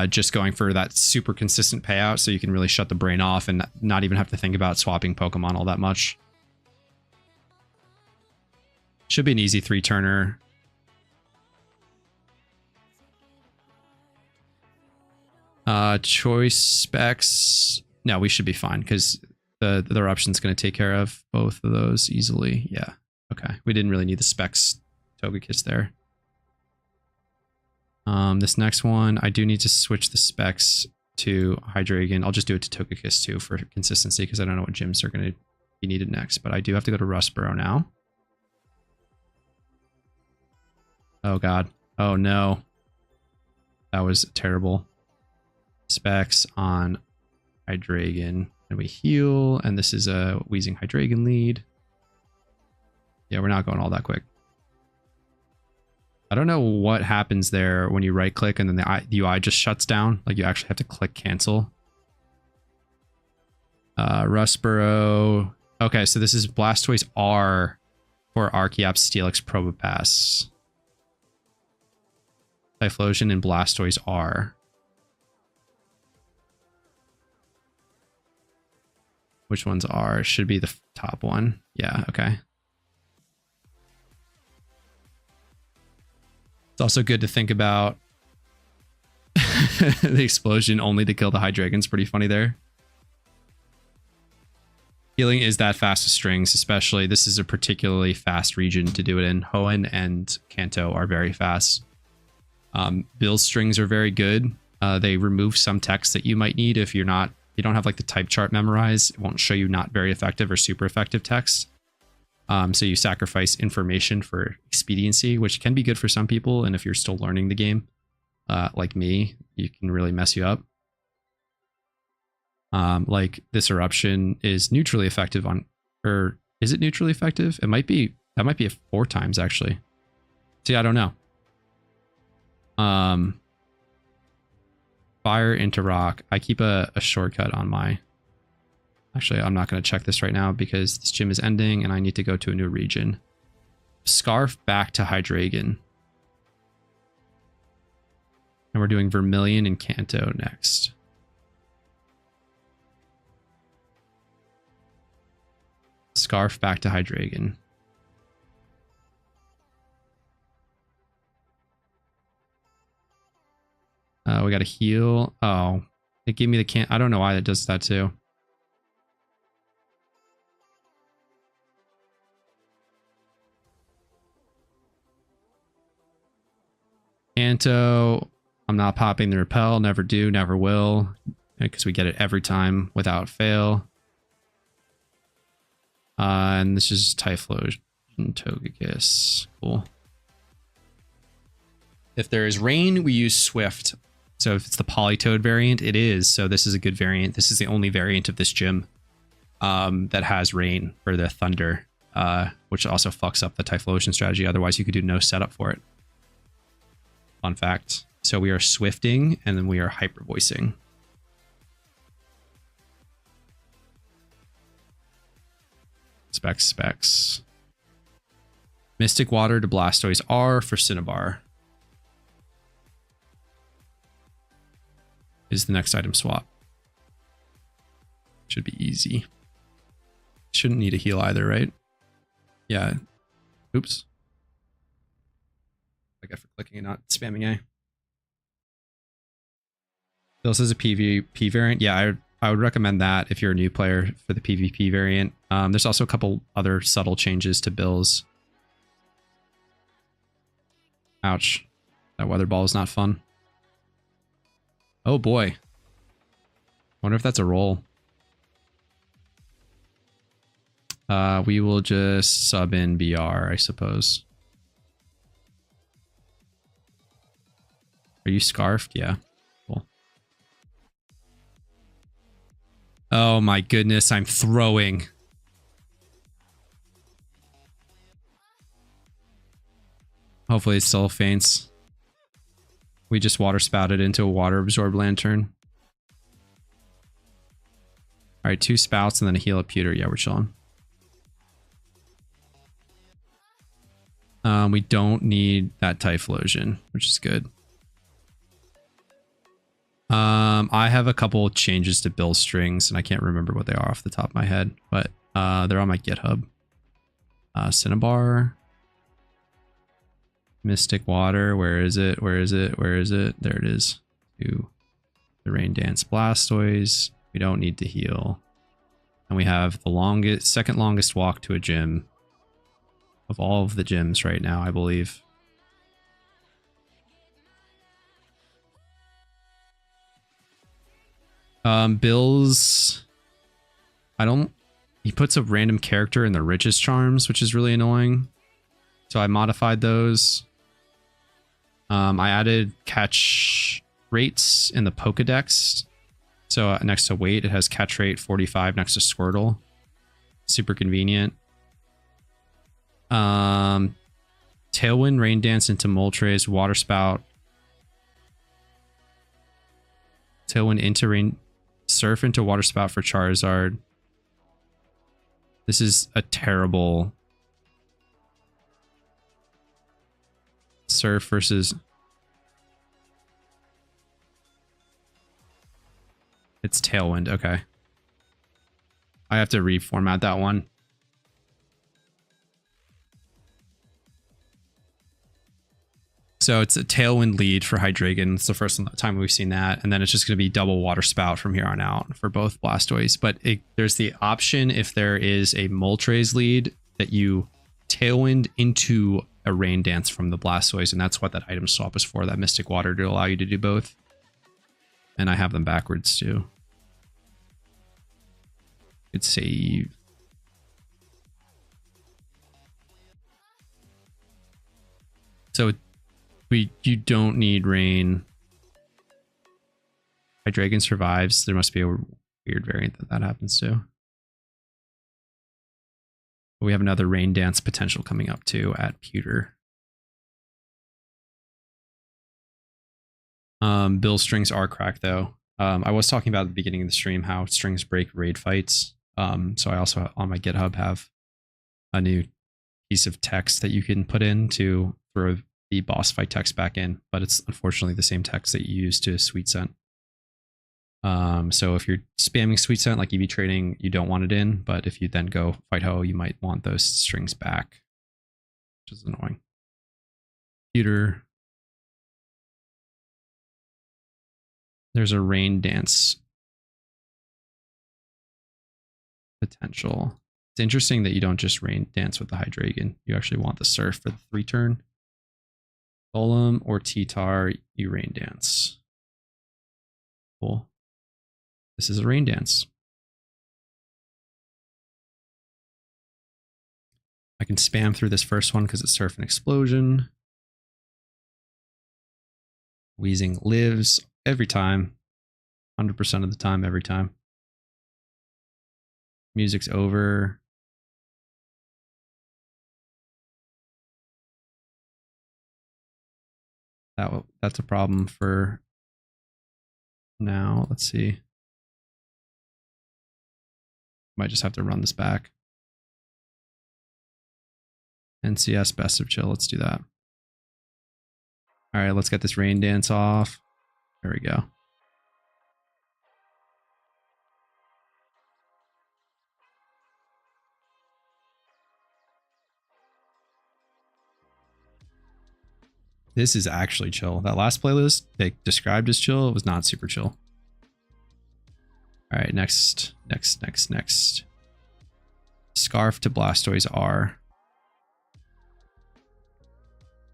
just going for that super consistent payout so you can really shut the brain off and not even have to think about swapping Pokemon all that much. Should be an easy 3-turner. Choice specs. No, we should be fine because the other option's going to take care of both of those easily. Yeah. Okay. We didn't really need the specs Togekiss there. This next one, I do need to switch the specs to Hydreigon. I'll just do it to Togekiss too for consistency because I don't know what gyms are going to be needed next. But I do have to go to Rustboro now. Oh god. Oh no. That was terrible. Specs on Hydreigon. And we heal. And this is a Wheezing Hydreigon lead. Yeah, we're not going all that quick. I don't know what happens there when you right click and then the UI just shuts down. Like you actually have to click cancel. Rustboro. Okay, so this is Blastoise R for Archeops, Steelix, Probopass. Typhlosion and Blastoise R. Which one's R? Should be the top one. Yeah, okay. It's also good to think about the explosion only to kill the Hydreigon's pretty funny there. Healing is that fast with strings, especially this is a particularly fast region to do it in. Hoenn and Kanto are very fast. Bill's strings are very good. They remove some text that you might need if you don't have like the type chart memorized. It won't show you not very effective or super effective text. So you sacrifice information for expediency, which can be good for some people. And if you're still learning the game, like me, you can really mess you up. Like this eruption is neutrally effective on, or is it neutrally effective? It might be, that might be 4 times actually. See, I don't know. Fire into rock. I keep a shortcut on my, actually, I'm not going to check this right now because this gym is ending and I need to go to a new region. Scarf back to Hydreigon. And we're doing Vermilion and Kanto next. Scarf back to Hydreigon. We got to heal. Oh, it gave me the can. I don't know why that does that too. Kanto. I'm not popping the repel. Never do. Never will. Because we get it every time without fail. And this is Typhlosion Togekiss. Cool. If there is rain, we use Swift. So if it's the Politoed variant, it is. So this is a good variant. This is the only variant of this gym that has rain for the Thunder, which also fucks up the Typhlosion strategy. Otherwise, you could do no setup for it. Fun fact. So we are Swifting, and then we are Hyper Voicing. Specs. Mystic Water to Blastoise R for Cinnabar. Is the next item swap. Should be easy. Shouldn't need a heal either, right? Yeah. Oops. I got for clicking and not spamming A. This is a PvP variant. Yeah, I would recommend that if you're a new player for the PvP variant. There's also a couple other subtle changes to Bill's. Ouch. That weather ball is not fun. Oh boy. Wonder if that's a roll. We will just sub in BR, I suppose. Are you scarfed? Yeah. Cool. Oh my goodness, I'm throwing. Hopefully it still faints. We just water spouted into a water absorbed lantern. All right, 2 spouts and then a heal up pewter. Yeah, we're chilling. We don't need that Typhlosion, which is good. I have a couple changes to Bill strings, and I can't remember what they are off the top of my head, but they're on my GitHub. Cinnabar. Mystic Water, where is it? Where is it? Where is it? There it is. To the Rain Dance Blastoise. We don't need to heal. And we have the second longest walk to a gym of all of the gyms right now, I believe. Bill's... He puts a random character in the richest charms, which is really annoying. So I modified those. I added catch rates in the Pokedex. So next to weight, it has catch rate 45 next to Squirtle. Super convenient. Tailwind, Rain Dance into Moltres, Water Spout. Tailwind into Rain... Surf into Water Spout for Charizard. This is a terrible... Surf versus... It's Tailwind, okay. I have to reformat that one. So it's a Tailwind lead for Hydreigon. It's the first time we've seen that. And then it's just going to be double Water Spout from here on out for both Blastoise. But there's the option, if there is a Moltres lead, that you Tailwind into a Rain Dance from the Blastoise, and that's what that item swap is for, that Mystic Water, to allow you to do both. And I have them backwards too. Good save. So you don't need rain. Hydreigon survives. There must be a weird variant that happens to. We have another rain dance potential coming up too at pewter. Bill strings are cracked though. I was talking about at the beginning of the stream how strings break raid fights. So I also on my GitHub have a new piece of text that you can put in to throw the boss fight text back in, but it's unfortunately the same text that you use to sweet scent. So if you're spamming sweet scent like EV trading, you don't want it in, but if you then go fight ho, you might want those strings back, which is annoying. Computer. There's a rain dance potential. It's interesting that you don't just rain dance with the Hydreigon. You actually want the surf for the 3-turn. Golem or T-Tar, you rain dance. Cool. This is a rain dance. I can spam through this first one because it's surf and explosion. Wheezing lives every time. 100% of the time, every time. Music's over. That's a problem for now. Let's see. Might just have to run this back. NCS best of chill. Let's do that. All right, let's get this rain dance off. There we go. This is actually chill. That last playlist they described as chill, it was not super chill. All right, next. Scarf to Blastoise R.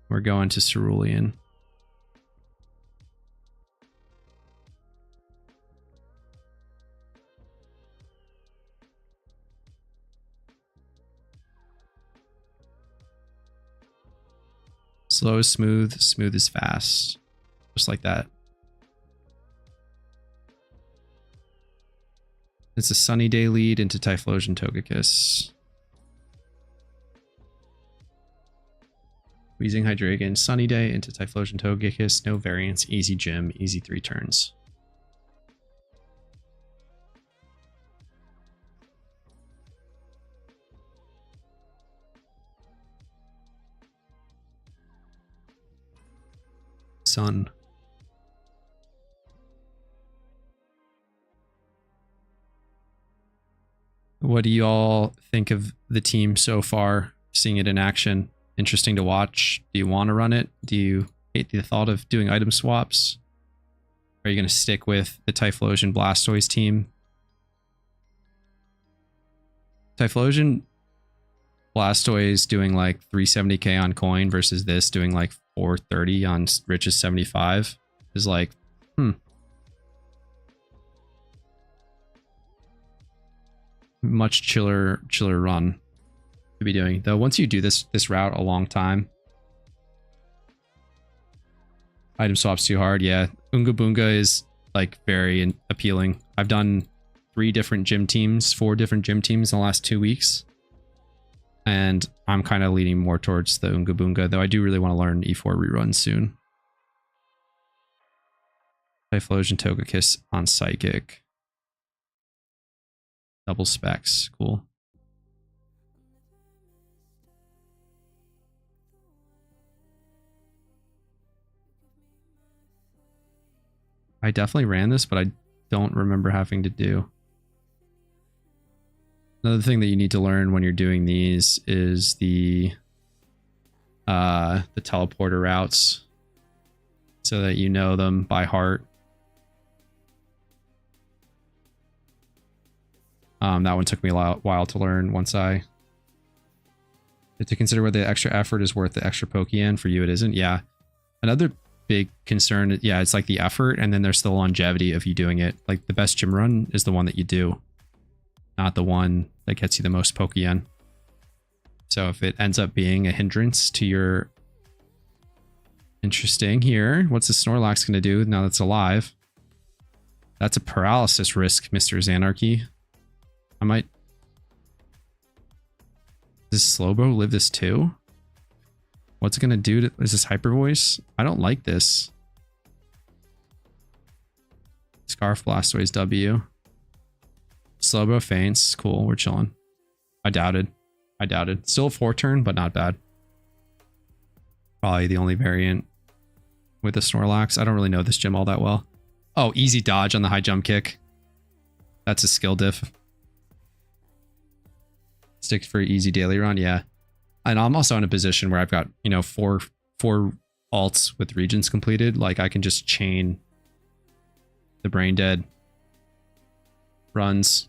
We're going to Cerulean. Slow is smooth, smooth is fast. Just like that. It's a Sunny Day lead into Typhlosion Togekiss. Wheezing Hydreigon, Sunny Day into Typhlosion Togekiss. No variance, easy gym, easy 3 turns. Sun. What do you all think of the team so far? Seeing it in action, interesting to watch. Do you want to run it? Do you hate the thought of doing item swaps? Are you going to stick with the Typhlosion Blastoise team? Typhlosion Blastoise doing like 370k on coin versus this doing like 430 on Rich's 75 is like, much chiller run to be doing. Though once you do this route a long time, item swaps too hard. Yeah, Unga Boonga is like very appealing. I've done 4 different gym teams in the last 2 weeks. And I'm kind of leaning more towards the Unga Boonga, though I do really want to learn E4 Rerun soon. Typhlosion Togekiss on Psychic. Double specs, cool. I definitely ran this, but I don't remember having to do. Another thing that you need to learn when you're doing these is the teleporter routes so that you know them by heart. That one took me a while to learn once I had to consider whether the extra effort is worth the extra Pokémon. For you, it isn't. Yeah. Another big concern, yeah, it's like the effort, and then there's the longevity of you doing it. Like the best gym run is the one that you do, not the one that gets you the most Pokémon. So if it ends up being a hindrance to your Interesting here. What's the Snorlax going to do now that's alive? That's a paralysis risk, Mr. Zanarchy. I might... Does Slowbro live this too? What's it going to do? Is this Hyper Voice? I don't like this. Scarf Blastoise W. Slowbro faints. Cool, we're chilling. I doubted. Still a 4-turn, but not bad. Probably the only variant with the Snorlax. I don't really know this gym all that well. Oh, easy dodge on the high jump kick. That's a skill diff. Sticks for easy daily run, yeah. And I'm also in a position where I've got, you know, four alts with regions completed. Like I can just chain the brain dead runs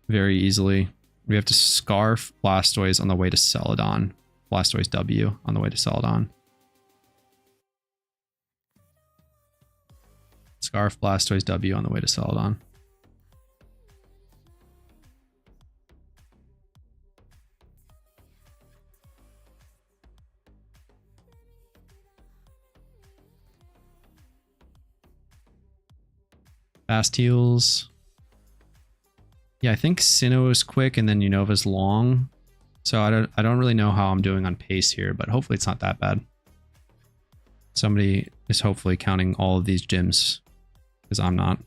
very easily. We have to Scarf Blastoise on the way to Celadon. Blastoise W on the way to Celadon. Scarf Blastoise W on the way to Celadon. Fast heals. Yeah, I think Sinnoh is quick and then Unova's long. So I don't really know how I'm doing on pace here, but hopefully it's not that bad. Somebody is hopefully counting all of these gyms, because I'm not.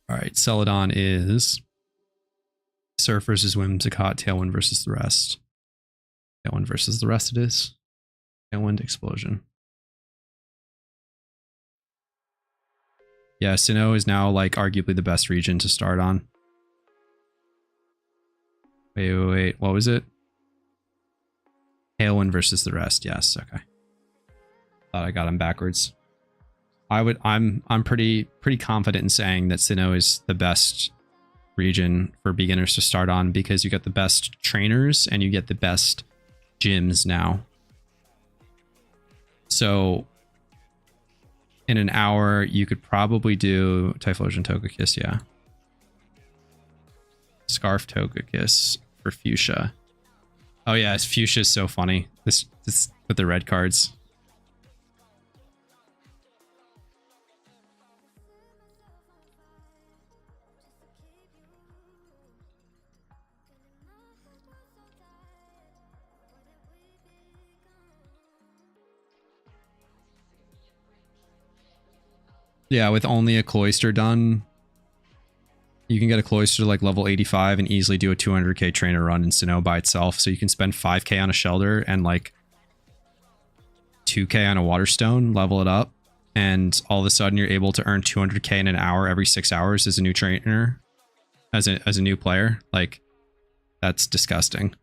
All right, Celadon is Surf versus Whimsicott, Tailwind versus the rest. Tailwind versus the rest it is. Tailwind Explosion. Yeah, Sinnoh is now like arguably the best region to start on. Wait. What was it? Tailwind versus the rest. Yes. Okay. Thought I got him backwards. I'm pretty confident in saying that Sinnoh is the best region for beginners to start on because you get the best trainers and you get the best gyms now. So in an hour, you could probably do Typhlosion Togekiss, yeah. Scarf Togekiss for Fuchsia. Oh yeah, Fuchsia is so funny. This with the red cards. Yeah, with only a Cloyster done, you can get a Cloyster to like level 85 and easily do a 200k trainer run in Sinnoh by itself. So you can spend 5k on a Shelter and like 2k on a Waterstone, level it up, and all of a sudden you're able to earn 200k in an hour every 6 hours as a new trainer, as a new player. Like, that's disgusting.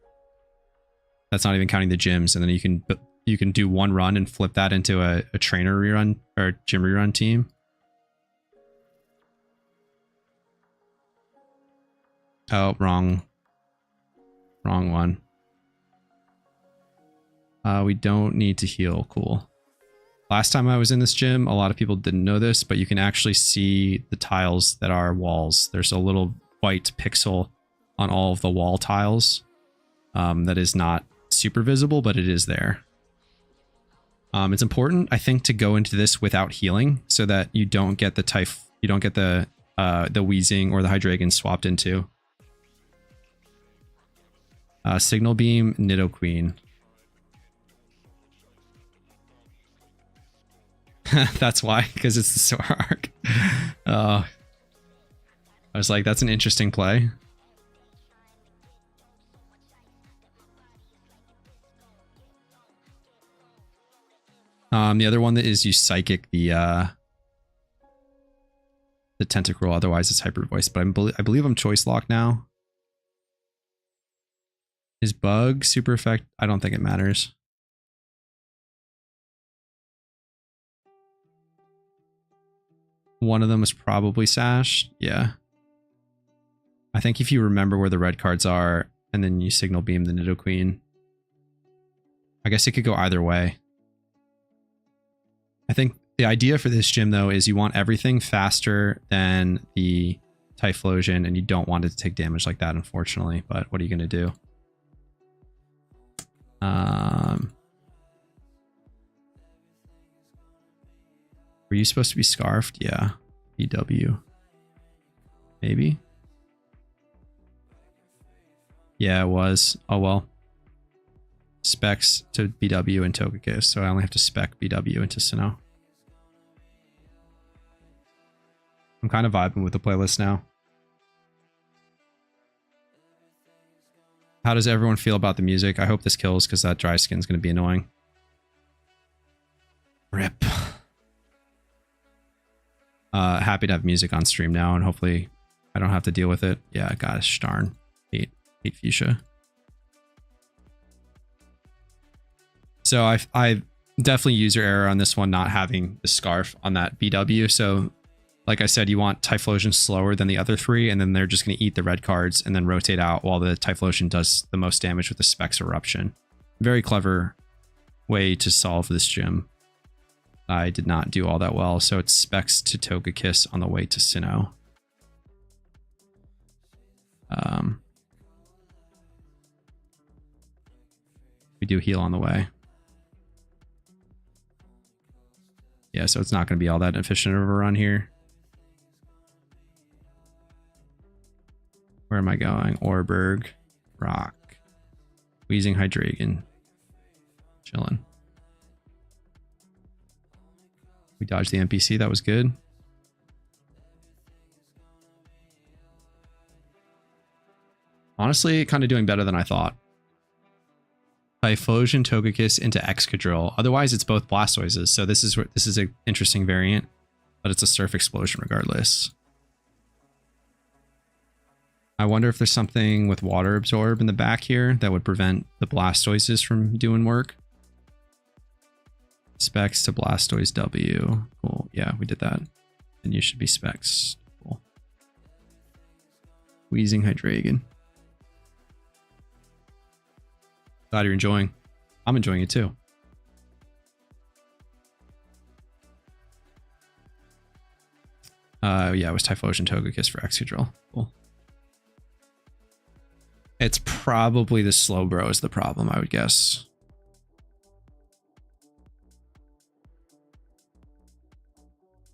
That's not even counting the gyms, and then you can do one run and flip that into a trainer rerun or gym rerun team. Oh, wrong one. We don't need to heal. Cool. Last time I was in this gym, a lot of people didn't know this, but you can actually see the tiles that are walls. There's a little white pixel on all of the wall tiles that is not super visible, but it is there. It's important, I think, to go into this without healing so that you don't get the Wheezing or the Hydreigon swapped into. Signal Beam, Nidoqueen. That's why, because it's the Zoroark. I was like, that's an interesting play. The other one that is you Psychic the Tentacruel, otherwise it's Hyper Voice, but I believe I'm Choice Lock now. Is Bug super effect? I don't think it matters. One of them is probably Sash. Yeah. I think if you remember where the red cards are and then you Signal Beam the Nidoqueen, I guess it could go either way. I think the idea for this gym, though, is you want everything faster than the Typhlosion, and you don't want it to take damage like that, unfortunately. But what are you going to do? Were you supposed to be scarfed? Yeah. BW. Maybe? Yeah, it was. Oh well. Specs to BW and Togekiss, so I only have to spec BW into Sinnoh. I'm kind of vibing with the playlist now. How does everyone feel about the music? I hope this kills because that dry skin is going to be annoying. Rip. Happy to have music on stream now, and hopefully I don't have to deal with it. Yeah, gosh darn. Hate fuchsia. So I definitely user error on this one, not having the scarf on that BW. So like I said, you want Typhlosion slower than the other three, and then they're just going to eat the red cards and then rotate out while the Typhlosion does the most damage with the Specs Eruption. Very clever way to solve this gym. I did not do all that well, so it's Specs to Togekiss on the way to Sinnoh. We do heal on the way. Yeah, so it's not going to be all that efficient of a run here. Where am I going? Orberg, Rock, Wheezing Hydreigon, chilling. We dodged the NPC. That was good. Honestly, kind of doing better than I thought. Typhlosion, Togekiss into Excadrill. Otherwise, it's both Blastoises. So this is an interesting variant, but it's a Surf Explosion regardless. I wonder if there's something with Water Absorb in the back here that would prevent the Blastoises from doing work. Specs to Blastoise W. Cool. Yeah, we did that. And you should be Specs. Cool. Wheezing Hydreigon. Glad you're enjoying. I'm enjoying it too. Yeah, it was Typhlosion Togekiss for Excadrill. Cool. It's probably the Slowbro is the problem, I would guess.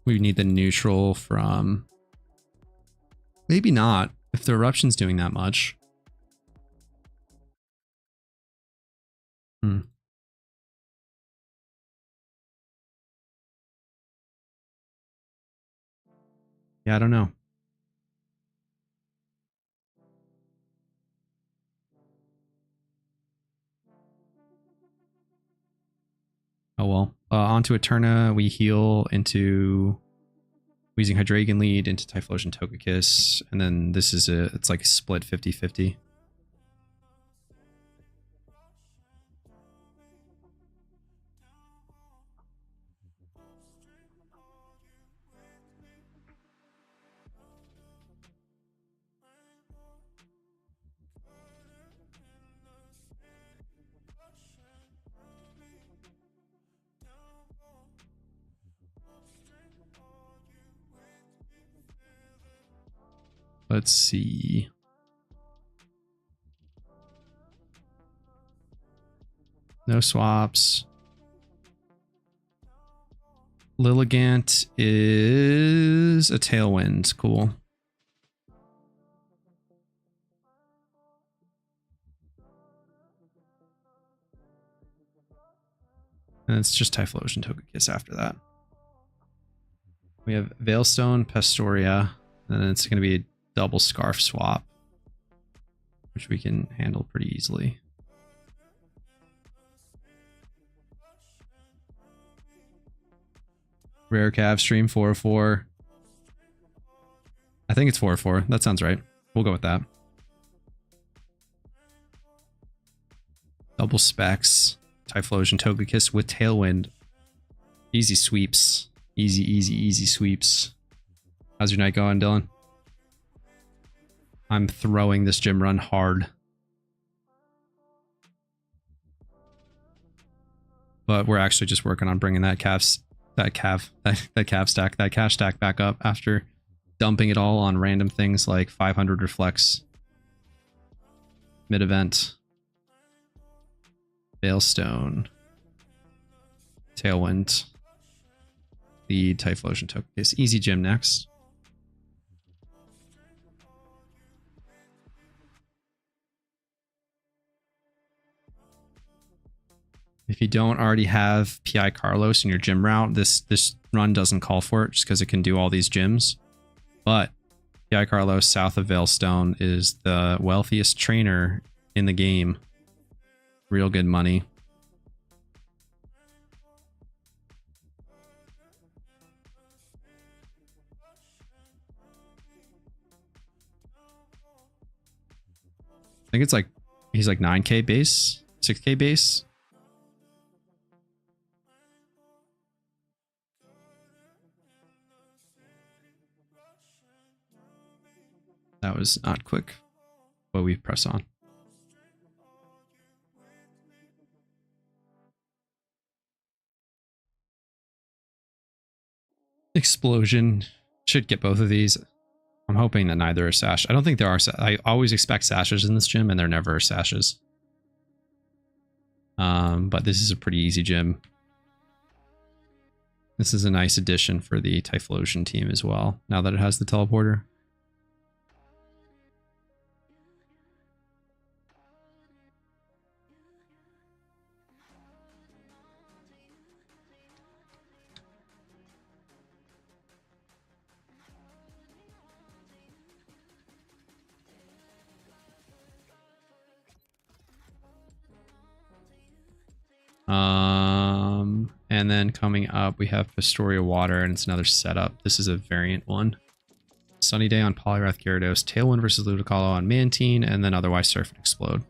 We need the neutral from... Maybe not, if the Eruption's doing that much. Yeah, I don't know. Oh well. Onto Eterna, we heal into Wheezing Hydreigon lead into Typhlosion Togekiss, and then this is it's like a split 50-50. Let's see. No swaps. Lilligant is a Tailwind. Cool. And it's just Typhlosion Togekiss after that. We have Veilstone, Pastoria, and then it's going to be a double Scarf swap, which we can handle pretty easily. Rare Cav stream 404. I think it's 404. That sounds right. We'll go with that. Double Specs, Typhlosion Togekiss with Tailwind. Easy sweeps. Easy, easy, easy sweeps. How's your night going, Dylan? I'm throwing this gym run hard. But we're actually just working on bringing that cash stack back up after dumping it all on random things like 500 reflects mid-event. Veilstone. Tailwind. The Typhlosion Togekiss. Easy gym next. If you don't already have PI Carlos in your gym route, this run doesn't call for it just because it can do all these gyms. But PI Carlos south of Veilstone is the wealthiest trainer in the game. Real good money. I think it's like, he's like 9k base, 6k base. That was not quick, but we press on. Explosion should get both of these. I'm hoping that neither are sash. I don't think there are. I always expect sashes in this gym, and there never are sashes. But this is a pretty easy gym. This is a nice addition for the Typhlosion team as well, now that it has the teleporter. And then coming up, we have Pastoria Water, and it's another setup. This is a variant one. Sunny Day on Poliwrath Gyarados, Tailwind versus Ludicolo on Mantine, and then otherwise Surf and Explode.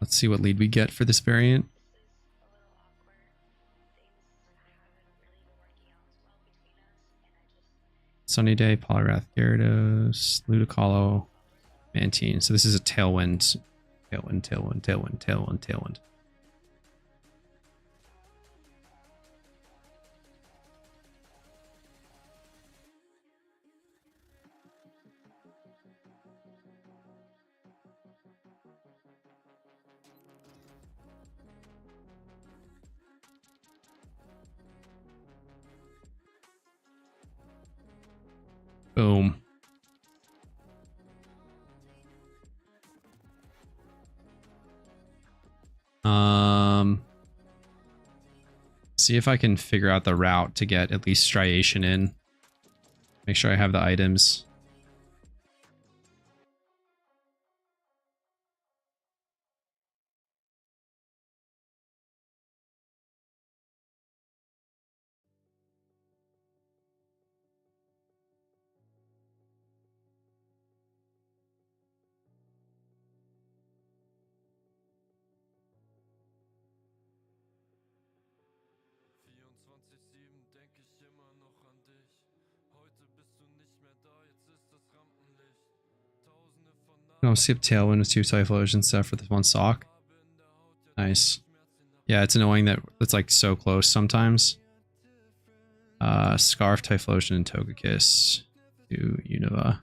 Let's see what lead we get for this variant. Sunny Day, Poliwrath Gyarados, Ludicolo, Mantine. So this is a Tailwind. Tailwind, Tailwind, Tailwind, Tailwind, Tailwind. Boom. See if I can figure out the route to get at least Striation in. Make sure I have the items. No, skip Tailwind with 2 Typhlosion stuff for this one sock. Nice. Yeah, it's annoying that it's like so close sometimes. Scarf, Typhlosion, and Togekiss to Unova.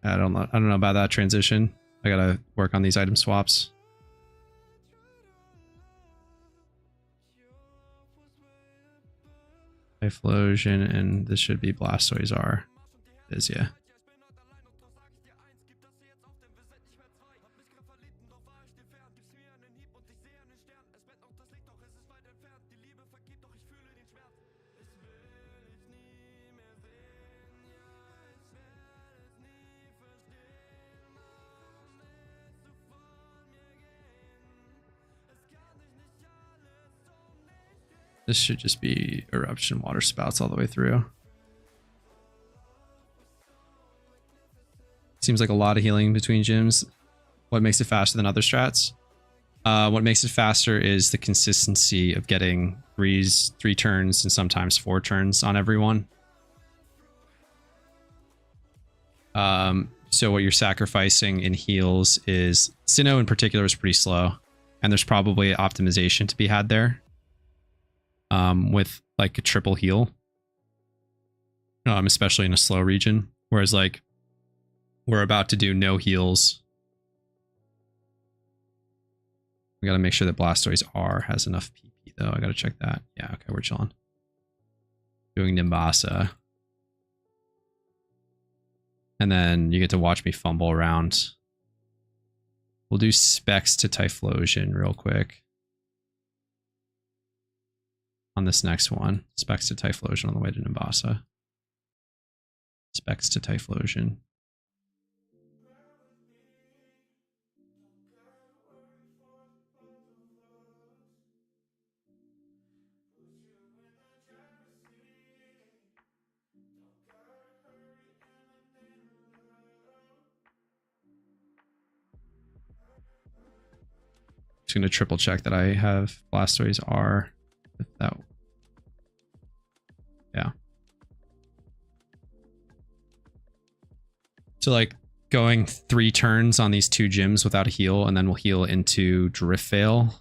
I don't know about that transition. I gotta work on these item swaps. Typhlosion, and this should be Blastoise R. It is, yeah. This should just be Eruption Water Spouts all the way through. Seems like a lot of healing between gyms. What makes it faster than other strats? What makes it faster is the consistency of getting three turns and sometimes 4 turns on everyone. So what you're sacrificing in heals is Sinnoh in particular is pretty slow, and there's probably optimization to be had there. With like a triple heal, especially in a slow region. Whereas like we're about to do no heals. We got to make sure that Blastoise R has enough PP though. I got to check that. Yeah, okay, we're chilling. Doing Nimbasa. And then you get to watch me fumble around. We'll do Specs to Typhlosion real quick. On this next one. Specs to Typhlosion on the way to Nimbasa. Specs to Typhlosion. Just gonna triple check that I have Blastoise R. If that, yeah. So like going 3 turns on these 2 gyms without a heal, and then we'll heal into Drift Veil,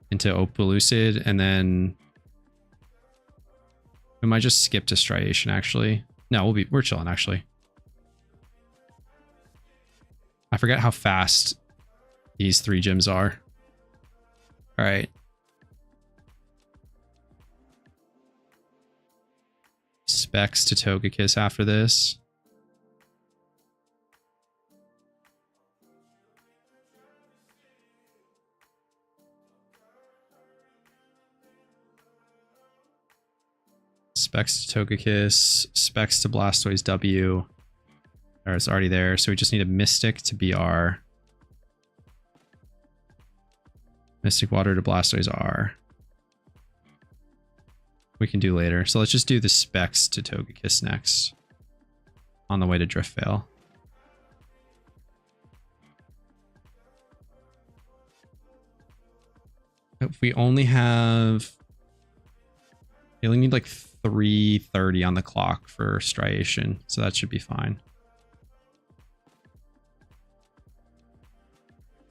into Opaloosid, and then we might just skip to Striation actually. No, we're chilling actually. I forget how fast these 3 gyms are. All right. Specs to Togekiss after this. Specs to Togekiss. Specs to Blastoise W. Or it's already there. So we just need a Mystic to be our Mystic Water to Blastoise R. We can do later. So let's just do the Specs to Togekiss next. On the way to Drift Veil. If we only have... We only need like 3:30 on the clock for Striation. So that should be fine.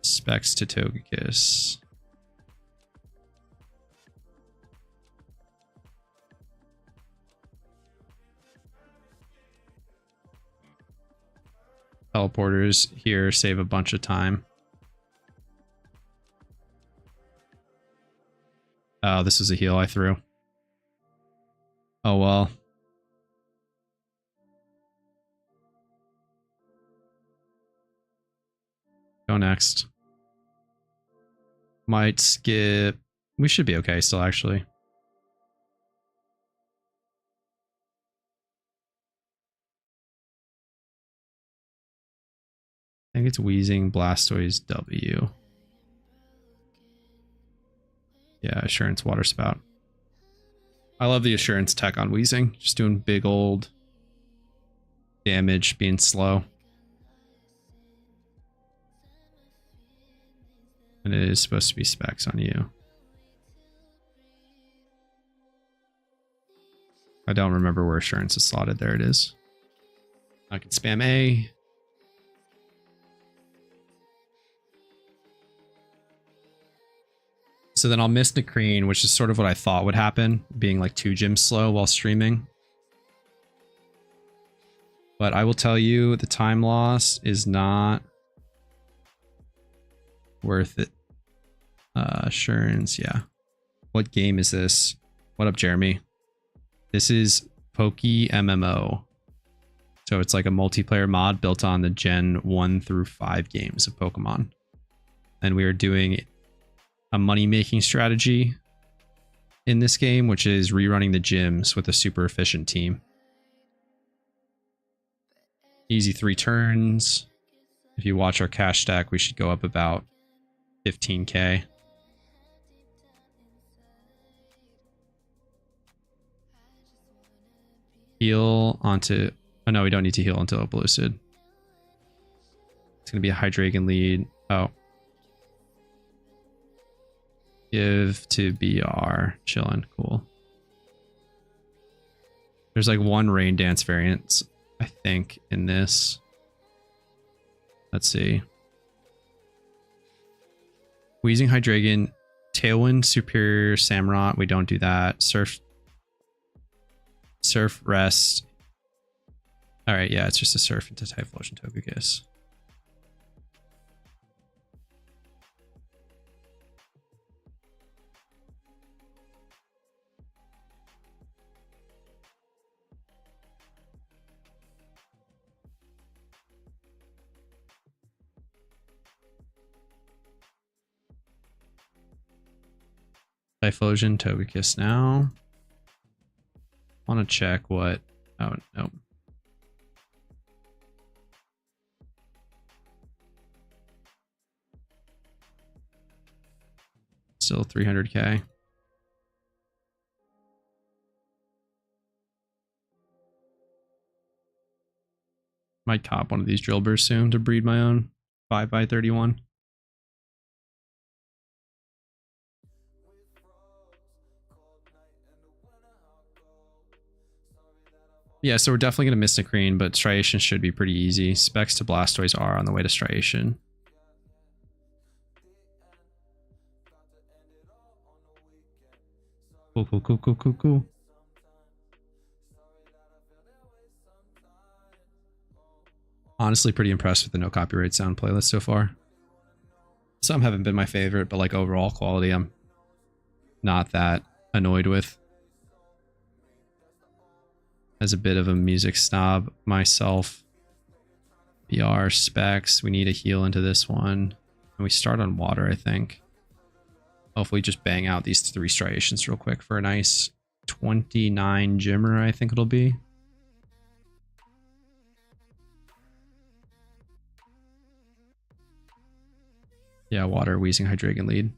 Specs to Togekiss. Teleporters here save a bunch of time. Oh, this is a heal I threw. Oh well. Go next. Might skip. We should be okay still, actually. I think it's Wheezing, Blastoise, W. Yeah, Assurance, Water Spout. I love the Assurance tech on Wheezing. Just doing big old damage, being slow. And it is supposed to be Specs on you. I don't remember where Assurance is slotted. There it is. I can spam A. So then I'll miss Nicrine, which is sort of what I thought would happen, being like 2 gyms slow while streaming. But I will tell you, the time loss is not worth it. Assurance, yeah. What game is this? What up, Jeremy? This is Poke MMO. So it's like a multiplayer mod built on the Gen 1 through 5 games of Pokemon. And we are doing a money-making strategy in this game, which is rerunning the gyms with a super efficient team. Easy 3 turns. If you watch our cash stack, we should go up about 15k. Heal onto... Oh no, we don't need to heal until Opaloosid. It's going to be a Hydreigon lead. Oh. Give to BR. Chillin'. Cool. There's like one Rain Dance variant, I think, in this. Let's see. Wheezing Hydreigon. Tailwind Superior Samurott. We don't do that. Surf Rest. Alright, yeah, it's just a Surf into Typhlosion Togekiss. Typhlosion Togekiss now. Want to check what... Oh, no. Still 300k. Might cop one of these drill bursts soon to breed my own 5x31. Yeah, so we're definitely going to miss Nicrine, but Striation should be pretty easy. Specs to Blastoise are on the way to Striation. Cool. Honestly, pretty impressed with the no copyright sound playlist so far. Some haven't been my favorite, but like overall quality, I'm not that annoyed with. As a bit of a music snob myself. BR specs. We need a heal into this one. And we start on water, I think. Hopefully just bang out these 3 striations real quick for a nice 29 Jimmer, I think it'll be. Yeah, water, Wheezing Hydreigon lead.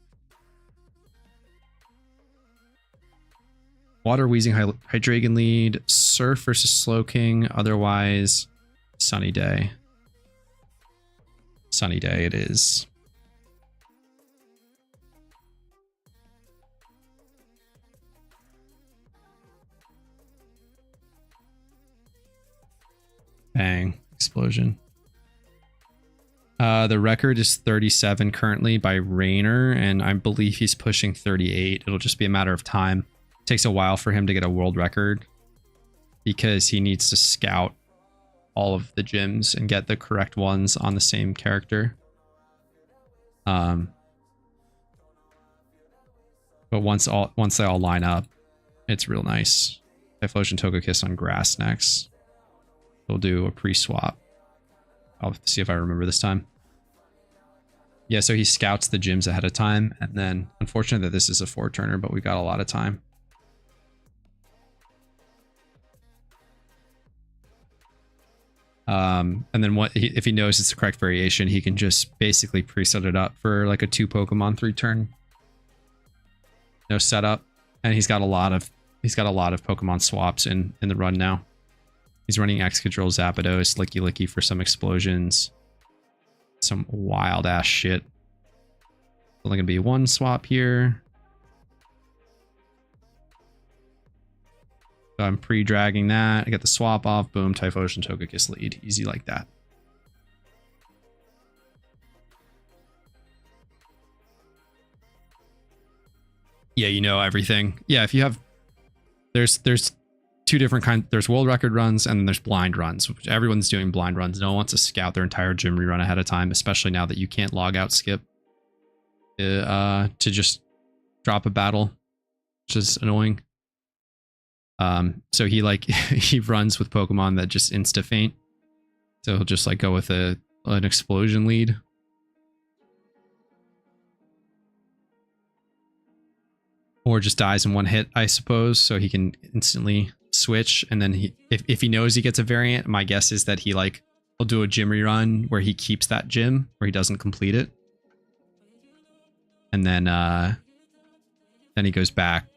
Water, Wheezing Hydreigon lead. Surf versus Slowking. Otherwise, Sunny Day. Sunny Day it is. Bang. Explosion. The record is 37 currently by Rainer, and I believe he's pushing 38. It'll just be a matter of time. It takes a while for him to get a world record because he needs to scout all of the gyms and get the correct ones on the same character. But once they all line up, it's real nice. Typhlosion Togekiss on grass next. We'll do a pre-swap. I'll see if I remember this time. Yeah, so he scouts the gyms ahead of time, and then unfortunate that this is a 4-turner, but we got a lot of time. And then if he knows it's the correct variation, he can just basically preset it up for like a 2 Pokemon 3-turn. No setup, and he's got a lot of Pokemon swaps in the run now. He's running Excadrill, Zapdos, Licky for some explosions. Some wild ass shit. Only gonna be 1 swap here. So I'm pre-dragging that. I get the swap off. Boom, Typhlosion Togekiss lead. Easy like that. Yeah, you know everything. Yeah, if you have... There's 2 different kinds. There's world record runs and then there's blind runs. Which everyone's doing blind runs. No one wants to scout their entire gym rerun ahead of time, especially now that you can't log out skip to just drop a battle, which is annoying. So he he runs with Pokemon that just insta faint. So he'll just like go with an explosion lead. Or just dies in 1 hit, I suppose, so he can instantly switch. And then if he knows he gets a variant, my guess is that he'll do a gym rerun where he keeps that gym, where he doesn't complete it. And then he goes back.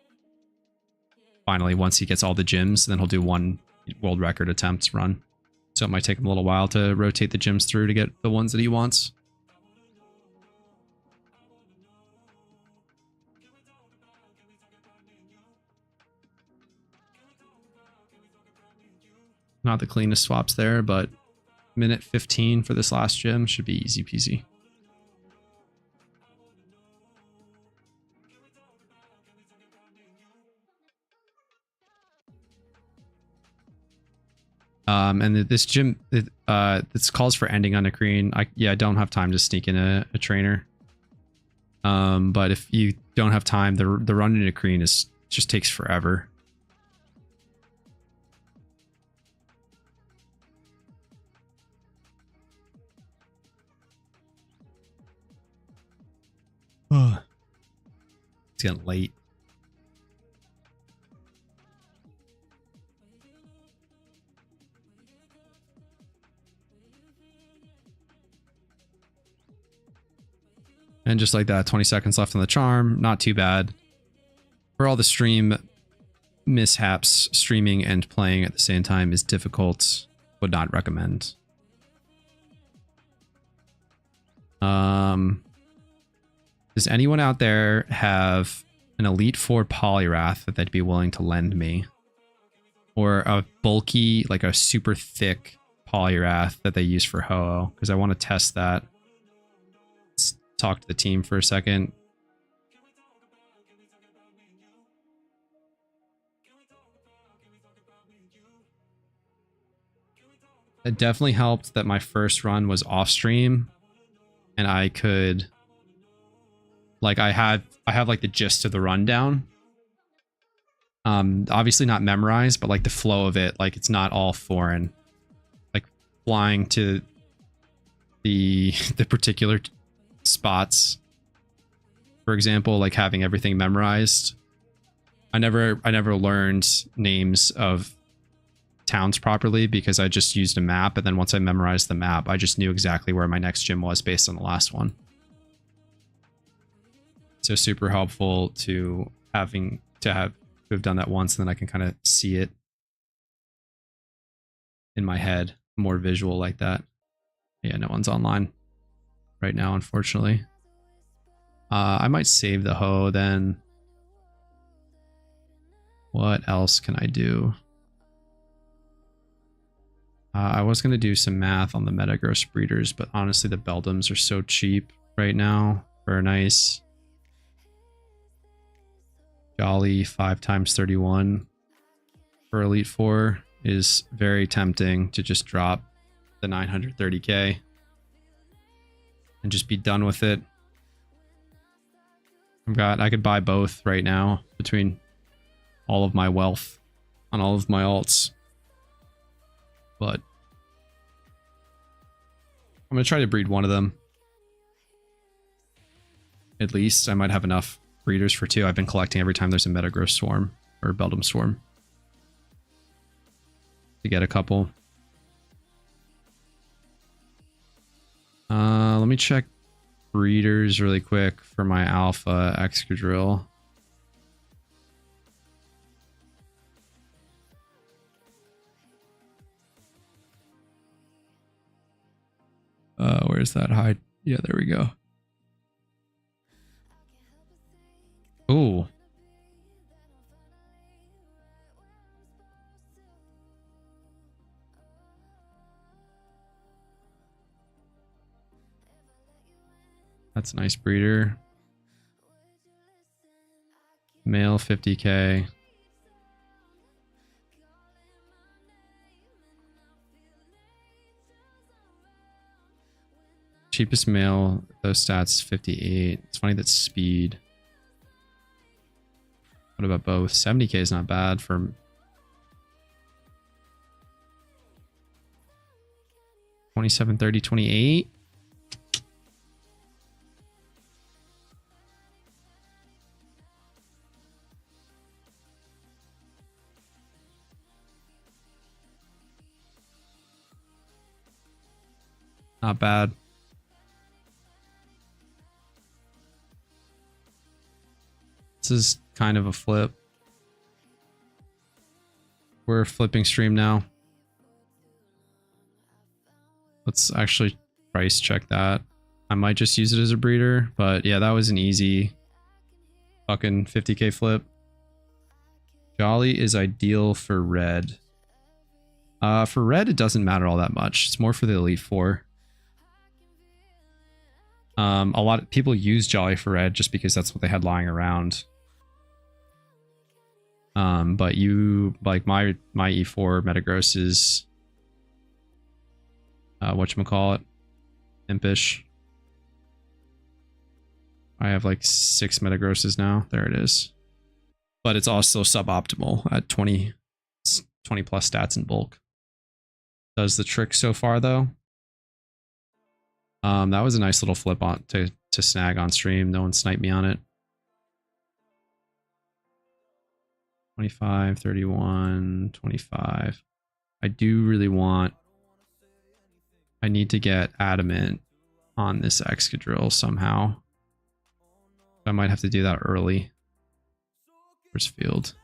Finally, once he gets all the gyms, then he'll do 1 world record attempts run. So it might take him a little while to rotate the gyms through to get the ones that he wants. Not the cleanest swaps there, but minute 15 for this last gym should be easy peasy. And this gym, this calls for ending on a green. I don't have time to sneak in a trainer. But if you don't have time, the run in a green just takes forever. It's getting late. And just like that, 20 seconds left on the charm. Not too bad. For all the stream mishaps, streaming and playing at the same time is difficult. Would not recommend. Does anyone out there have an Elite 4 Polyrath that they'd be willing to lend me? Or a bulky, like a super thick Polyrath that they use for Ho-Oh? Because I want to test that. Let's talk to the team for a second. It definitely helped that my first run was off stream and I could, like, I have like the gist of the rundown. Obviously not memorized, but like the flow of it, like it's not all foreign. Like flying to the particular spots, for example, like having everything memorized. I never learned names of towns properly because I just used a map, and then once I memorized the map, I just knew exactly where my next gym was based on the last one. So super helpful to have done that once, and then I can kind of see it in my head, more visual like that. Yeah, no one's online right now, unfortunately. I might save the Ho then. What else can I do? I was going to do some math on the Metagross breeders, but honestly the Beldums are so cheap right now for a nice Jolly 5 times 31 for Elite 4 is very tempting to just drop the 930k and just be done with it. I could buy both right now between all of my wealth on all of my alts. But I'm going to try to breed one of them. At least I might have enough breeders for 2. I've been collecting every time there's a Metagross swarm or Beldum swarm to get a couple. Let me check breeders really quick for my Alpha Excadrill. Where's that hide? Yeah, there we go. Ooh. That's a nice breeder. Male 50k. Cheapest male, those stats 58. It's funny that speed. What about both? 70k is not bad for 27, 30, 28. Not bad. This is kind of a flip. We're flipping stream now. Let's actually price check that. I might just use it as a breeder, but yeah, that was an easy fucking 50k flip. Jolly is ideal for red. For red, it doesn't matter all that much. It's more for the Elite Four. A lot of people use Jolly for red just because that's what they had lying around. But you, like my E4 Metagross is whatchamacallit, impish. I have like 6 Metagrosses now. There it is. But it's also suboptimal at 20 plus stats in bulk. Does the trick so far though. That was a nice little flip on to snag on stream. No one sniped me on it. 25, 31, 25. I do really want... I need to get Adamant on this Excadrill somehow. I might have to do that early. Where's field?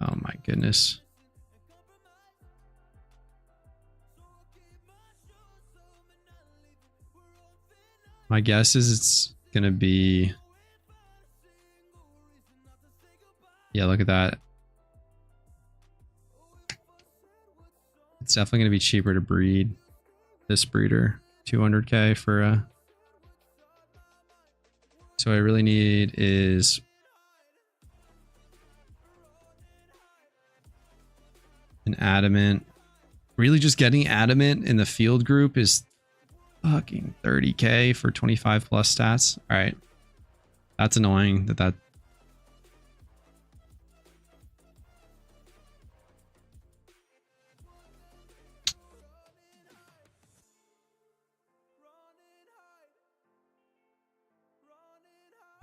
Oh my goodness. My guess is it's gonna be... Yeah, look at that. It's definitely gonna be cheaper to breed this breeder. 200k for a... So what I really need is... an Adamant. Really just getting Adamant in the field group is fucking 30k for 25 plus stats. All right. That's annoying that...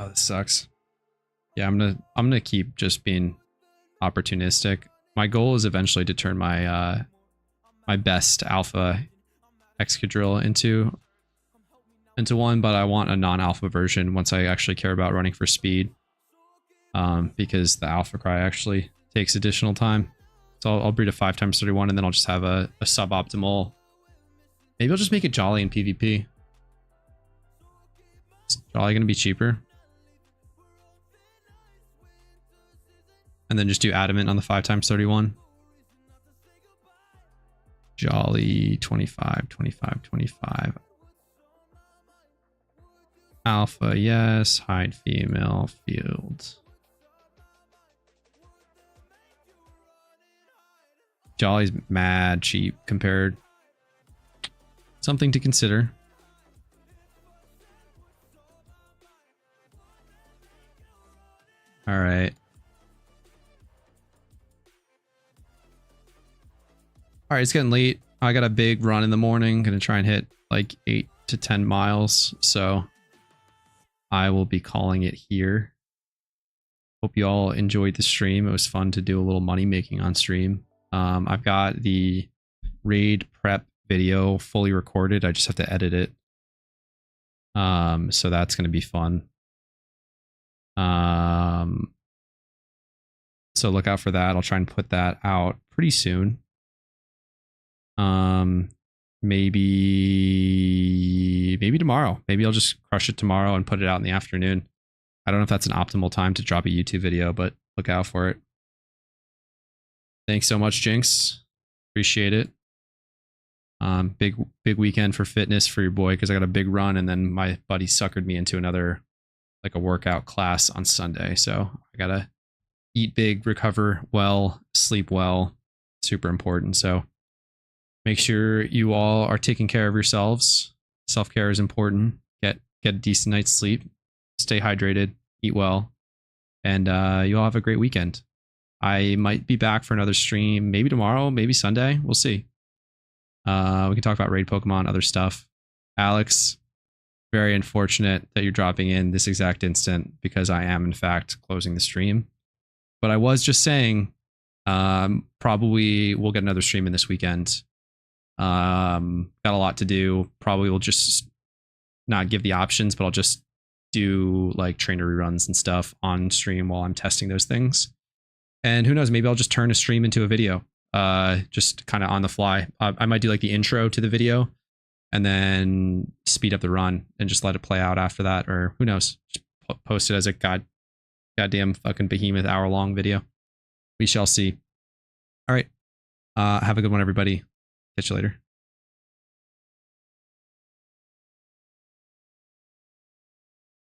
Oh, this sucks. Yeah, I'm gonna keep just being opportunistic. My goal is eventually to turn my my best alpha Excadrill into one, but I want a non-alpha version once I actually care about running for speed. Because the alpha cry actually takes additional time. So I'll breed a 5x31 and then I'll just have a suboptimal. Maybe I'll just make it Jolly in PvP. Is Jolly gonna be cheaper? And then just do Adamant on the 5x31. Jolly 25, 25, 25. Alpha, yes. Hide female, field. Jolly's mad cheap compared. Something to consider. All right. All right, it's getting late. I got a big run in the morning. Gonna try and hit like 8 to 10 miles. So I will be calling it here. Hope you all enjoyed the stream. It was fun to do a little money making on stream. I've got the raid prep video fully recorded. I just have to edit it. So that's gonna be fun. So look out for that. I'll try and put that out pretty soon. Maybe tomorrow. Maybe I'll just crush it tomorrow and put it out in the afternoon. I don't know if that's an optimal time to drop a YouTube video, but look out for it. Thanks so much, Jinx. Appreciate it. Big weekend for fitness for your boy because I got a big run and then my buddy suckered me into another, like a workout class on Sunday. So I gotta eat big, recover well, sleep well. Super important. So make sure you all are taking care of yourselves. Self-care is important. Get a decent night's sleep. Stay hydrated. Eat well. And you all have a great weekend. I might be back for another stream. Maybe tomorrow. Maybe Sunday. We'll see. We can talk about raid Pokemon, other stuff. Alex, very unfortunate that you're dropping in this exact instant because I am, in fact, closing the stream. But I was just saying, probably we'll get another stream in this weekend. Got a lot to do. Probably will just not give the options, but I'll just do like trainer reruns and stuff on stream while I'm testing those things. And who knows, maybe I'll just turn a stream into a video, just kind of on the fly. I might do like the intro to the video and then speed up the run and just let it play out after that. Or who knows, just post it as a goddamn fucking behemoth hour-long video. We shall see. All right. Have a good one, everybody. Catch you later.